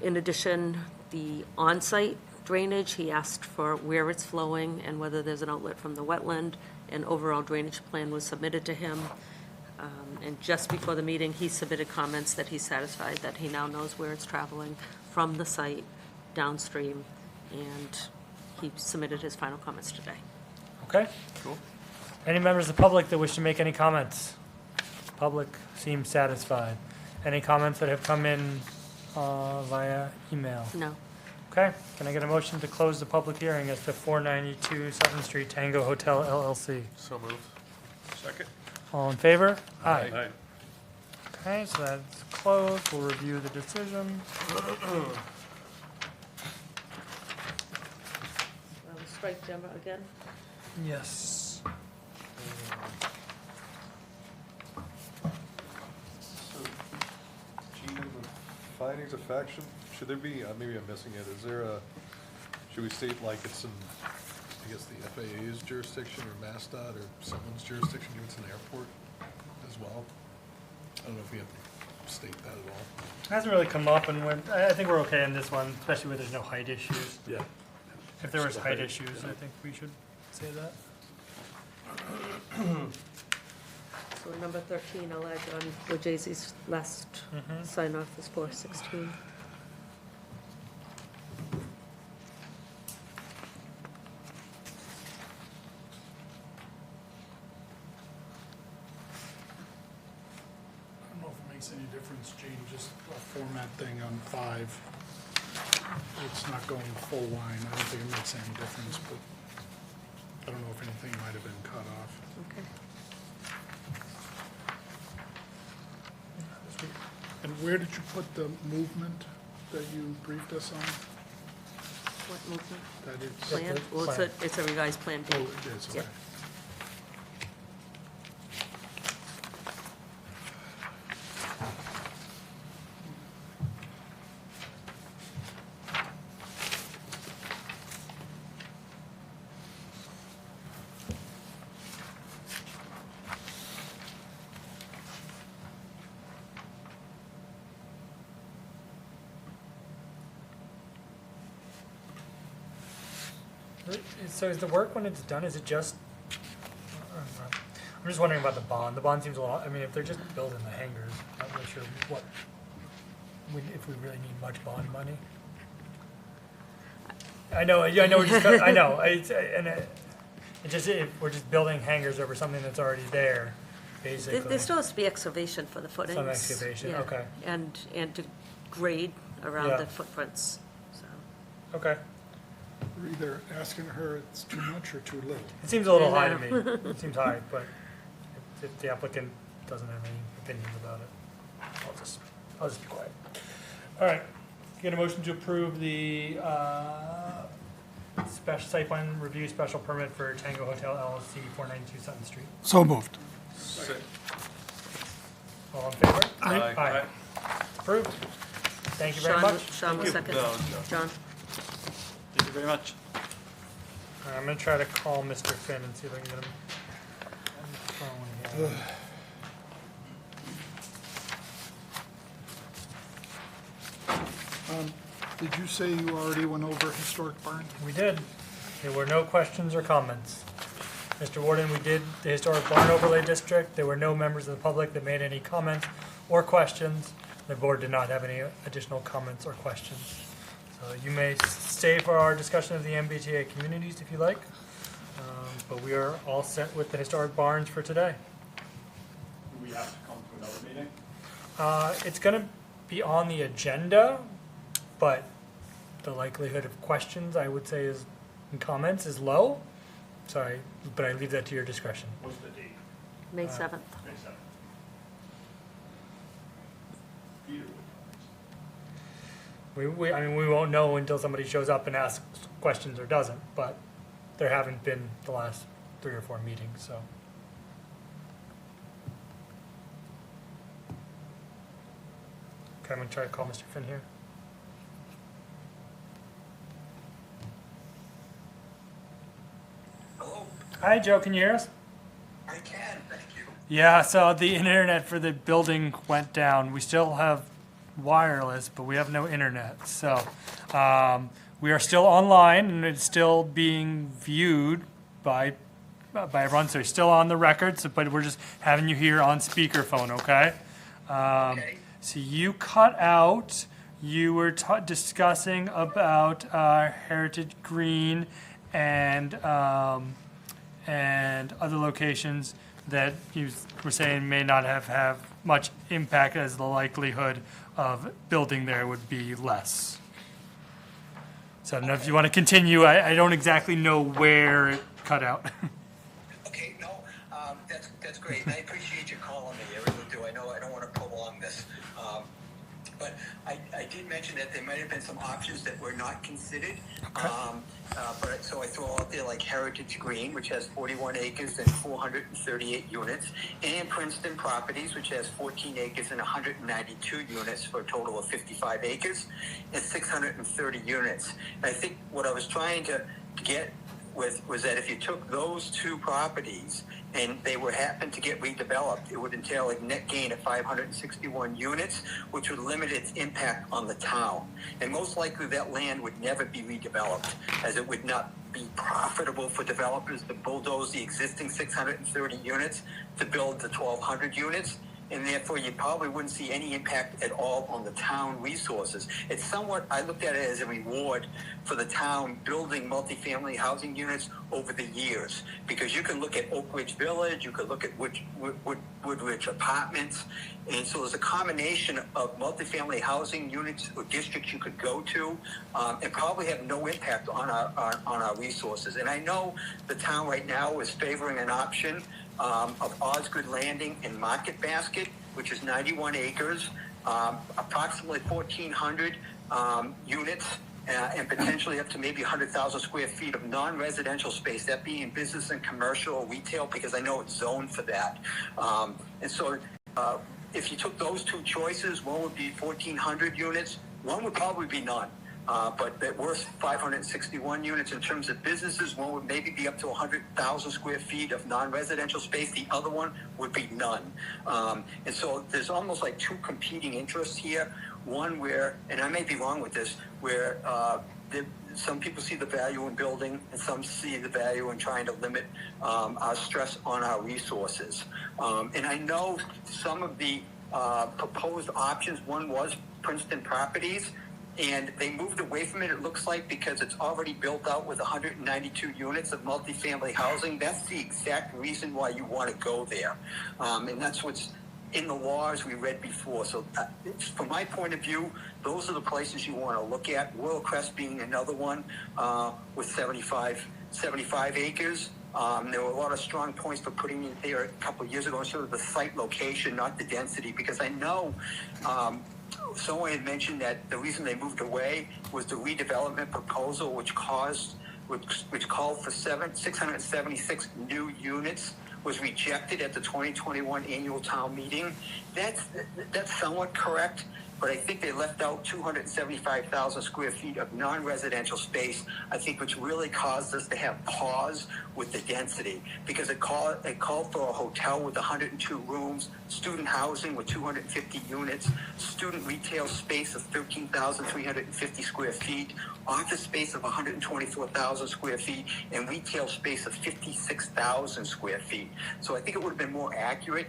In addition, the on-site drainage, he asked for where it's flowing and whether there's an outlet from the wetland. An overall drainage plan was submitted to him. And just before the meeting, he submitted comments that he's satisfied that he now knows where it's traveling from the site downstream. And he submitted his final comments today. Okay. Cool. Any members of the public that wish to make any comments? Public seems satisfied. Any comments that have come in via email? No. Okay, can I get a motion to close the public hearing as to 492 Sutton Street Tango Hotel LLC? So moved. Second? All in favor? Aye. Okay, so that's closed. We'll review the decision. Strike Gemma again? Yes. So, Gene, in the findings of fact, should there be, maybe I'm missing it, should we state like it's in, I guess, the FAA's jurisdiction or MassDOT or someone's jurisdiction, if it's an airport as well? I don't know if we have to state that at all. Hasn't really come up, and I think we're okay in this one, especially where there's no height issues. Yeah. If there was height issues, I think we should say that. So number 13, I'll add on Jay-Z's last sign off is 416. I don't know if it makes any difference, Gene, just a format thing on 5. It's not going full line. I don't think it makes any difference, but I don't know if anything might have been cut off. Okay. And where did you put the movement that you briefed us on? What movement? That is, Plan? Well, it's a revised Plan B. oh, it is, Yeah. okay. So is the work when it's done, is it just, I'm just wondering about the bond. The bond seems a little, I mean, if they're just building the hangars, I'm not really sure what, if we really need much bond money. I know, we're just, I know, it just, if we're just building hangars over something that's already there, basically. There still has to be excavation for the footings. Some excavation, yeah, okay. And to grade around Yeah. the footprints, so. Okay. We're either asking her it's too much or too little. It seems a little high to me. It seems high, but if the applicant doesn't have any opinions about it, I'll just be quiet. All right, get a motion to approve the special site plan review special permit for Tango Hotel LLC, 492 Sutton Street. So moved. All in favor? Aye. Aye. Approved. Thank you very much. Sean will second. John? Thank you very much. All right, I'm gonna try to call Mr. Finn and see if I can get him on the phone here. Did you say you already went over historic barn? We did. There were no questions or comments. Mr. Warden, we did the historic barn overlay district. There were no members of the public that made any comments or questions. The board did not have any additional comments or questions. So you may stay for our discussion of the MBTA communities if you like. But we are all set with the historic barns for today. Do we have to come to another meeting? It's gonna be on the agenda, but the likelihood of questions, I would say, is, and comments is low. Sorry, but I leave that to your discretion. What's the date? May 7th. May 7th. Peter would I mean, we won't know until somebody shows up and asks questions or doesn't, but there haven't been the last 3 or 4 meetings, so. Okay, I'm gonna try to call Mr. Finn here. Hello, Hi, Joe, can you hear us? I can, thank you. Yeah, so the internet for the building went down. We still have wireless, but we have no internet. So we are still online, and it's still being viewed by everyone. So it's still on the record, but we're just having you here on speakerphone, okay? Okay. So you cut out, you were discussing about Heritage Green and other locations that you were saying may not have much impact, as the likelihood of building there would be less. So I don't know if you want to continue. I don't exactly know where it cut out. Okay, no, that's great. I appreciate you calling me. I really do. I know I don't want to prolong this. But I did mention that there might have been some options that were not considered. So I throw out there like Heritage Green, which has 41 acres and 438 units, and Princeton Properties, which has 14 acres and 192 units for a total of 55 acres and 630 units. And I think what I was trying to get with was that if you took those two properties and they were happened to get redeveloped, it would entail a net gain of 561 units, which would limit its impact on the town. And most likely that land would never be redeveloped, as it would not be profitable for developers to bulldoze the existing 630 units to build the 1,200 units. And therefore, you probably wouldn't see any impact at all on the town resources. It's somewhat, I looked at it as a reward for the town building multifamily housing units over the years. Because you can look at Oak Ridge Village, you could look at Woodridge Apartments, and so there's a combination of multifamily housing units or districts you could go to and probably have no impact on our resources. And I know the town right now is favoring an option of Osgood Landing and Market Basket, which is 91 acres, approximately 1,400 units, and potentially up to maybe 100,000 square feet of non-residential space, that being business and commercial or retail, because I know it's zoned for that. And so if you took those two choices, one would be 1,400 units, one would probably be none. But at worst, 561 units. In terms of businesses, one would maybe be up to 100,000 square feet of non-residential space. The other one would be none. And so there's almost like two competing interests here. One where, and I may be wrong with this, where some people see the value in building and some see the value in trying to limit our stress on our resources. And I know some of the proposed options, one was Princeton Properties, and they moved away from it, it looks like, because it's already built out with 192 units of multifamily housing. That's the exact reason why you want to go there. And that's what's in the laws we read before. So from my point of view, those are the places you want to look at. Royal Crest being another one with 75 acres. There were a lot of strong points for putting it there a couple of years ago, sort of the site location, not the density, because I know someone had mentioned that the reason they moved away was the redevelopment proposal, which called for 676 new units, was rejected at the 2021 annual town meeting. That's somewhat correct, but I think they left out 275,000 square feet of non-residential space, I think, which really caused us to have pause with the density, because it called for a hotel with 102 rooms, student housing with 250 units, student retail space of 13,350 square feet, office space of 124,000 square feet, and retail space of 56,000 square feet. So I think it would have been more accurate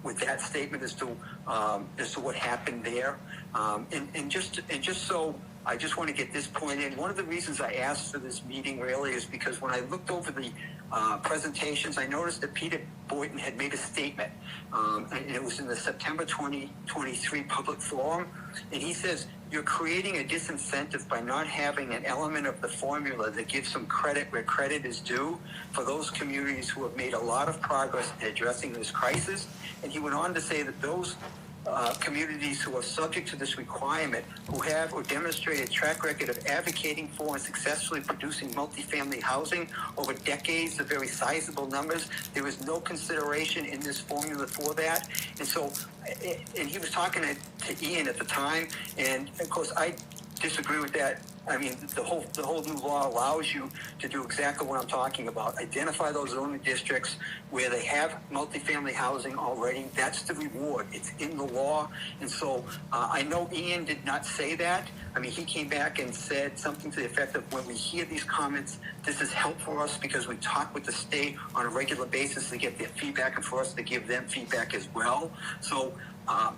with that statement as to what happened there. And just so I just want to get this point in. One of the reasons I asked for this meeting really is because when I looked over the presentations, I noticed that Peter Boynton had made a statement, and it was in the September 2023 public forum, and he says, "You're creating a disincentive by not having an element of the formula that gives some credit where credit is due for those communities who have made a lot of progress in addressing this crisis." And he went on to say that those communities who are subject to this requirement, who have or demonstrate a track record of advocating for and successfully producing multifamily housing over decades of very sizable numbers, there is no consideration in this formula for that. And so, and he was talking to Ian at the time, and of course I disagree with that. I mean, the whole new law allows you to do exactly what I'm talking about. Identify those zoning districts where they have multifamily housing already. That's the reward. It's in the law. And so I know Ian did not say that. I mean, he came back and said something to the effect of, when we hear these comments, this is helpful for us because we talk with the state on a regular basis to get their feedback and for us to give them feedback as well. So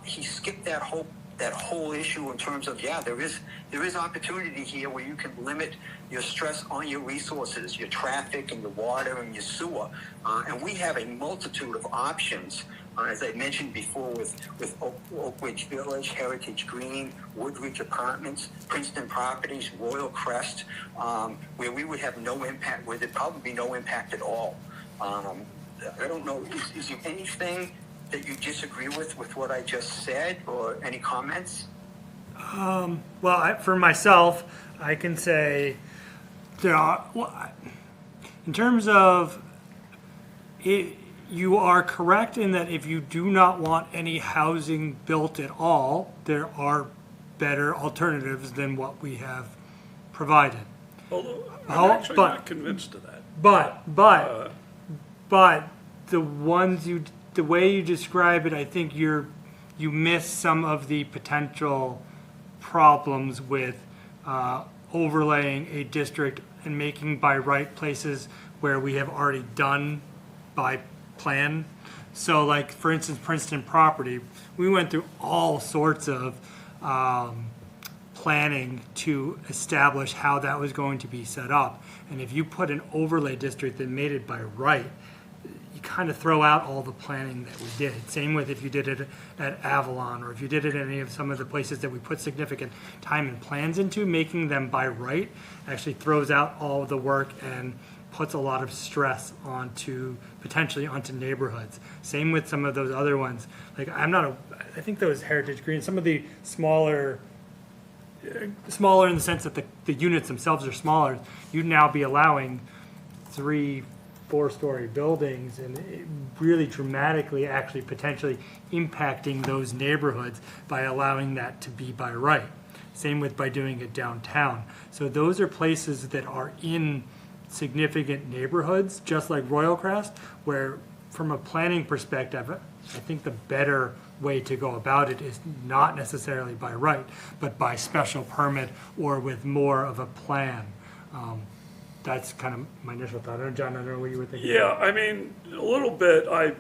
he skipped that whole issue in terms of, yeah, there is opportunity here where you can limit your stress on your resources, your traffic and your water and your sewer. And we have a multitude of options, as I mentioned before, with Oak Ridge Village, Heritage Green, Woodridge Apartments, Princeton Properties, Royal Crest, where we would have no impact, where there'd probably be no impact at all. I don't know, is there anything that you disagree with what I just said, or any comments? Well, for myself, I can say there are, in terms of it, you are correct in that if you do not want any housing built at all, there are better alternatives than what we have provided. Although I'm actually not convinced of that. But the way you describe it, I think you miss some of the potential problems with overlaying a district and making by right places where we have already done by plan. So like, for instance, Princeton property, we went through all sorts of planning to establish how that was going to be set up. And if you put an overlay district that made it by right, you kind of throw out all the planning that we did. Same with if you did it at Avalon, or if you did it at any of some of the places that we put significant time and plans into, making them by right actually throws out all the work and puts a lot of stress potentially onto neighborhoods. Same with some of those other ones. Like I think those Heritage Green, some of the smaller smaller in the sense that the units themselves are smaller, you'd now be allowing 3, 4-story buildings and it really dramatically actually potentially impacting those neighborhoods by allowing that to be by right. Same with by doing it downtown. So those are places that are in significant neighborhoods, just like Royal Crest, where from a planning perspective, I think the better way to go about it is not necessarily by right, but by special permit or with more of a plan. That's kind of my initial thought. I don't know, John, I don't know what you were thinking. Yeah, I mean, a little bit, I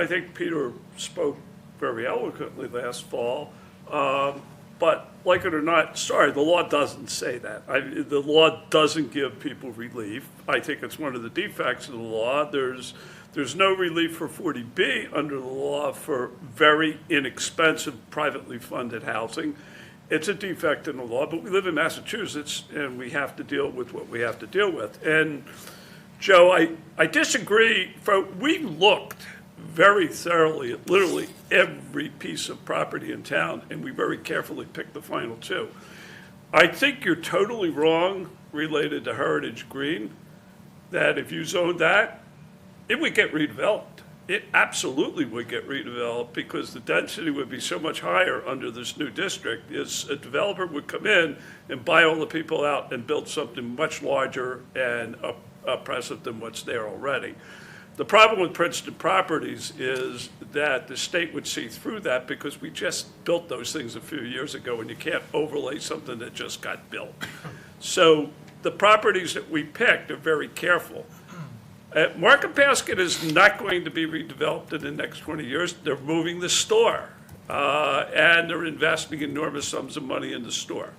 think Peter spoke very eloquently last fall. But like it or not, sorry, the law doesn't say that. The law doesn't give people relief. I think it's one of the defects of the law. There's no relief for 40B under the law for very inexpensive privately funded housing. It's a defect in the law, but we live in Massachusetts and we have to deal with what we have to deal with. And Joe, I disagree. We looked very thoroughly at literally every piece of property in town, and we very carefully picked the final 2. I think you're totally wrong related to Heritage Green, that if you zoned that, it would get redeveloped. It absolutely would get redeveloped because the density would be so much higher under this new district. Is a developer would come in and buy all the people out and build something much larger and oppressive than what's there already. The problem with Princeton Properties is that the state would see through that because we just built those things a few years ago and you can't overlay something that just got built. So the properties that we picked are very careful. Market Basket is not going to be redeveloped in the next 20 years. They're moving the store, and they're investing enormous sums of money in the store.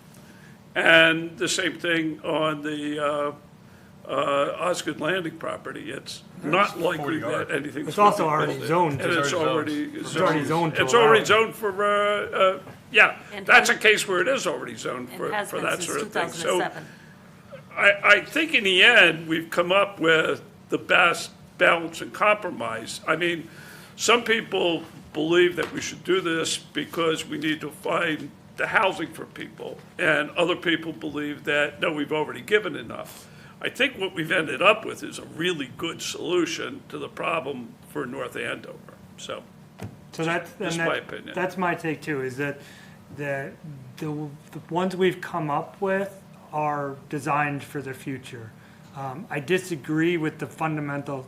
And the same thing on the Osgood Landing property. It's not likely that anything's. It's also gonna be already built. zoned. And it's already zoned. to It's allow already it. zoned for, yeah, And that's a has- case where it is already zoned And for has been that since sort of thing. So 2007. I think in the end, we've come up with the best balance and compromise. I mean, some people believe that we should do this because we need to find the housing for people, and other people believe that, no, we've already given enough. I think what we've ended up with is a really good solution to the problem for North Andover, so. So Just my opinion. That's my take too, is that the ones we've come up with are designed for the future. I disagree with the fundamental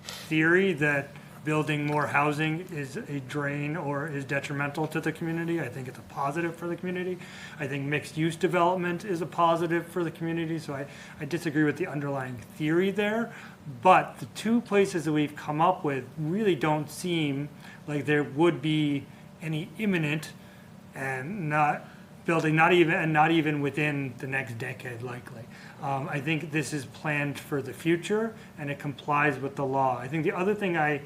theory that building more housing is a drain or is detrimental to the community. I think it's a positive for the community. I think mixed-use development is a positive for the community, so I disagree with the underlying theory there. But the 2 places that we've come up with really don't seem like there would be any imminent and not even within the next decade likely. I think this is planned for the future and it complies with the law. I think the other thing I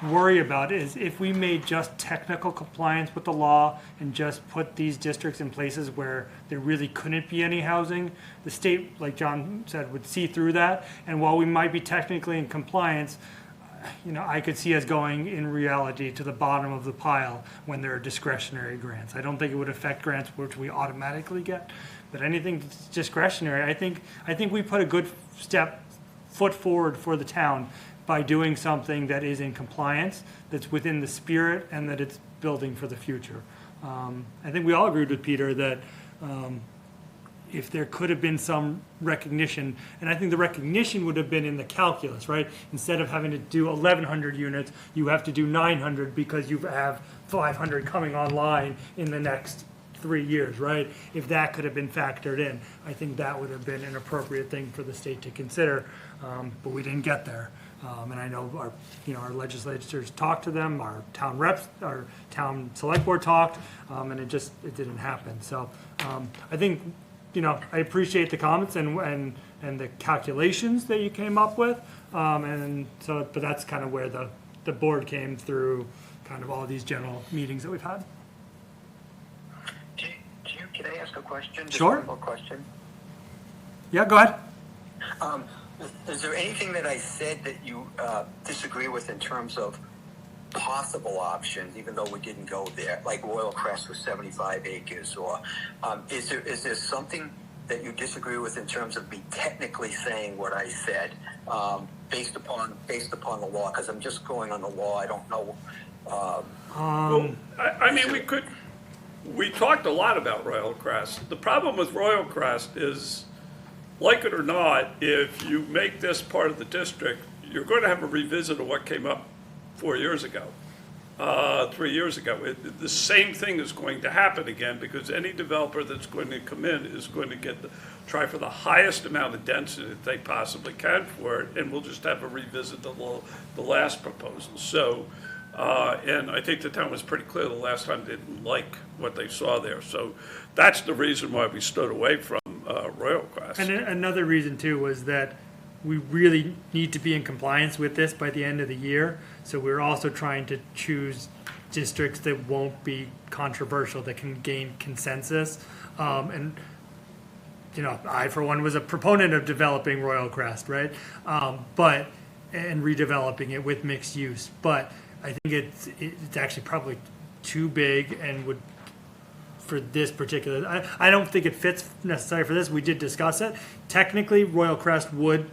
worry about is if we made just technical compliance with the law and just put these districts in places where there really couldn't be any housing, the state, like John said, would see through that. And while we might be technically in compliance, I could see us going in reality to the bottom of the pile when there are discretionary grants. I don't think it would affect grants which we automatically get, but anything that's discretionary, I think we put a good foot forward for the town by doing something that is in compliance, that's within the spirit, and that it's building for the future. I think we all agreed with Peter that if there could have been some recognition, and I think the recognition would have been in the calculus, right? Instead of having to do 1,100 units, you have to do 900 because you have 500 coming online in the next 3 years, right? If that could have been factored in, I think that would have been an appropriate thing for the state to consider, but we didn't get there. And I know our legislators talked to them, our town reps, our town select board talked, and it didn't happen. So I think, I appreciate the comments and the calculations that you came up with. But that's kind of where the board came through kind of all these general meetings that we've had. Can I ask a question? Just Sure. one more question. Yeah, go ahead. Is there anything that I said that you disagree with in terms of possible options, even though we didn't go there, like Royal Crest was 75 acres, or is there something that you disagree with in terms of me technically saying what I said, based upon the law? Because I'm just going on the law. I don't know. Well, I mean, we talked a lot about Royal Crest. The problem with Royal Crest is, like it or not, if you make this part of the district, you're going to have a revisit of what came up 4 years ago, 3 years ago. The same thing is going to happen again, because any developer that's going to come in is going to try for the highest amount of density that they possibly can for it, and we'll just have to revisit the last proposal. So, and I think the town was pretty clear the last time they didn't like what they saw there. So that's the reason why we stood away from Royal Crest. And another reason too was that we really need to be in compliance with this by the end of the year. So we're also trying to choose districts that won't be controversial, that can gain consensus. And, you know, I, for one, was a proponent of developing Royal Crest, right? And redeveloping it with mixed use. But I think it's actually probably too big and would, for this particular, I don't think it fits necessarily for this. We did discuss it. Technically, Royal Crest would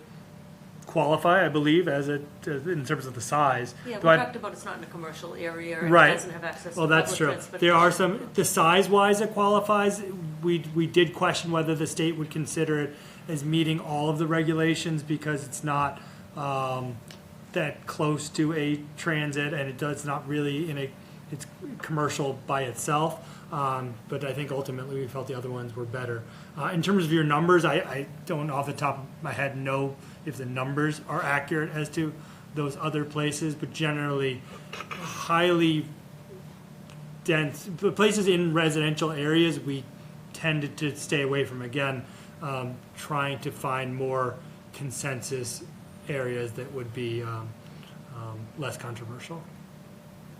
qualify, I believe, in terms of the size. Yeah, we But- talked about it's not in a commercial area, and it Right. doesn't have access to Well, public that's true. transportation. There are some, the size-wise it qualifies, we did question whether the state would consider it as meeting all of the regulations, because it's not that close to a transit, and it's not really it's commercial by itself. But I think ultimately we felt the other ones were better. In terms of your numbers, I don't off the top of my head know if the numbers are accurate as to those other places, but generally highly dense, the places in residential areas we tended to stay away from. Again, trying to find more consensus areas that would be less controversial.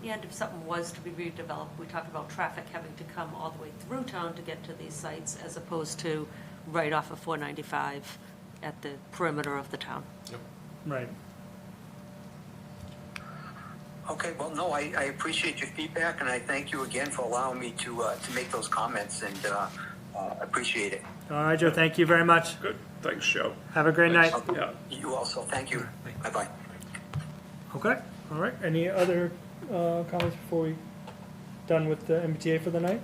And if something was to be redeveloped, we talked about traffic having to come all the way through town to get to these sites, as opposed to right off of 495 at the perimeter of the town. Right. Okay, well, no, I appreciate your feedback, and I thank you again for allowing me to make those comments, and appreciate it. All right, Joe, thank you very much. Good, thanks, Joe. Have a great night. Yeah. You also, thank you. Bye-bye. Okay, all right. Any other comments before we done with the MBTA for the night?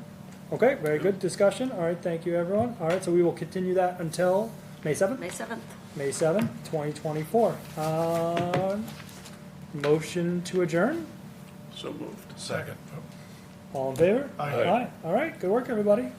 Okay, very good discussion. All right, thank you, everyone. All right, so we will continue that until May 7th? May 7th. May 7th, 2024. Motion to adjourn? So moved. Second. All in favor? Aye. All right, good work, everybody.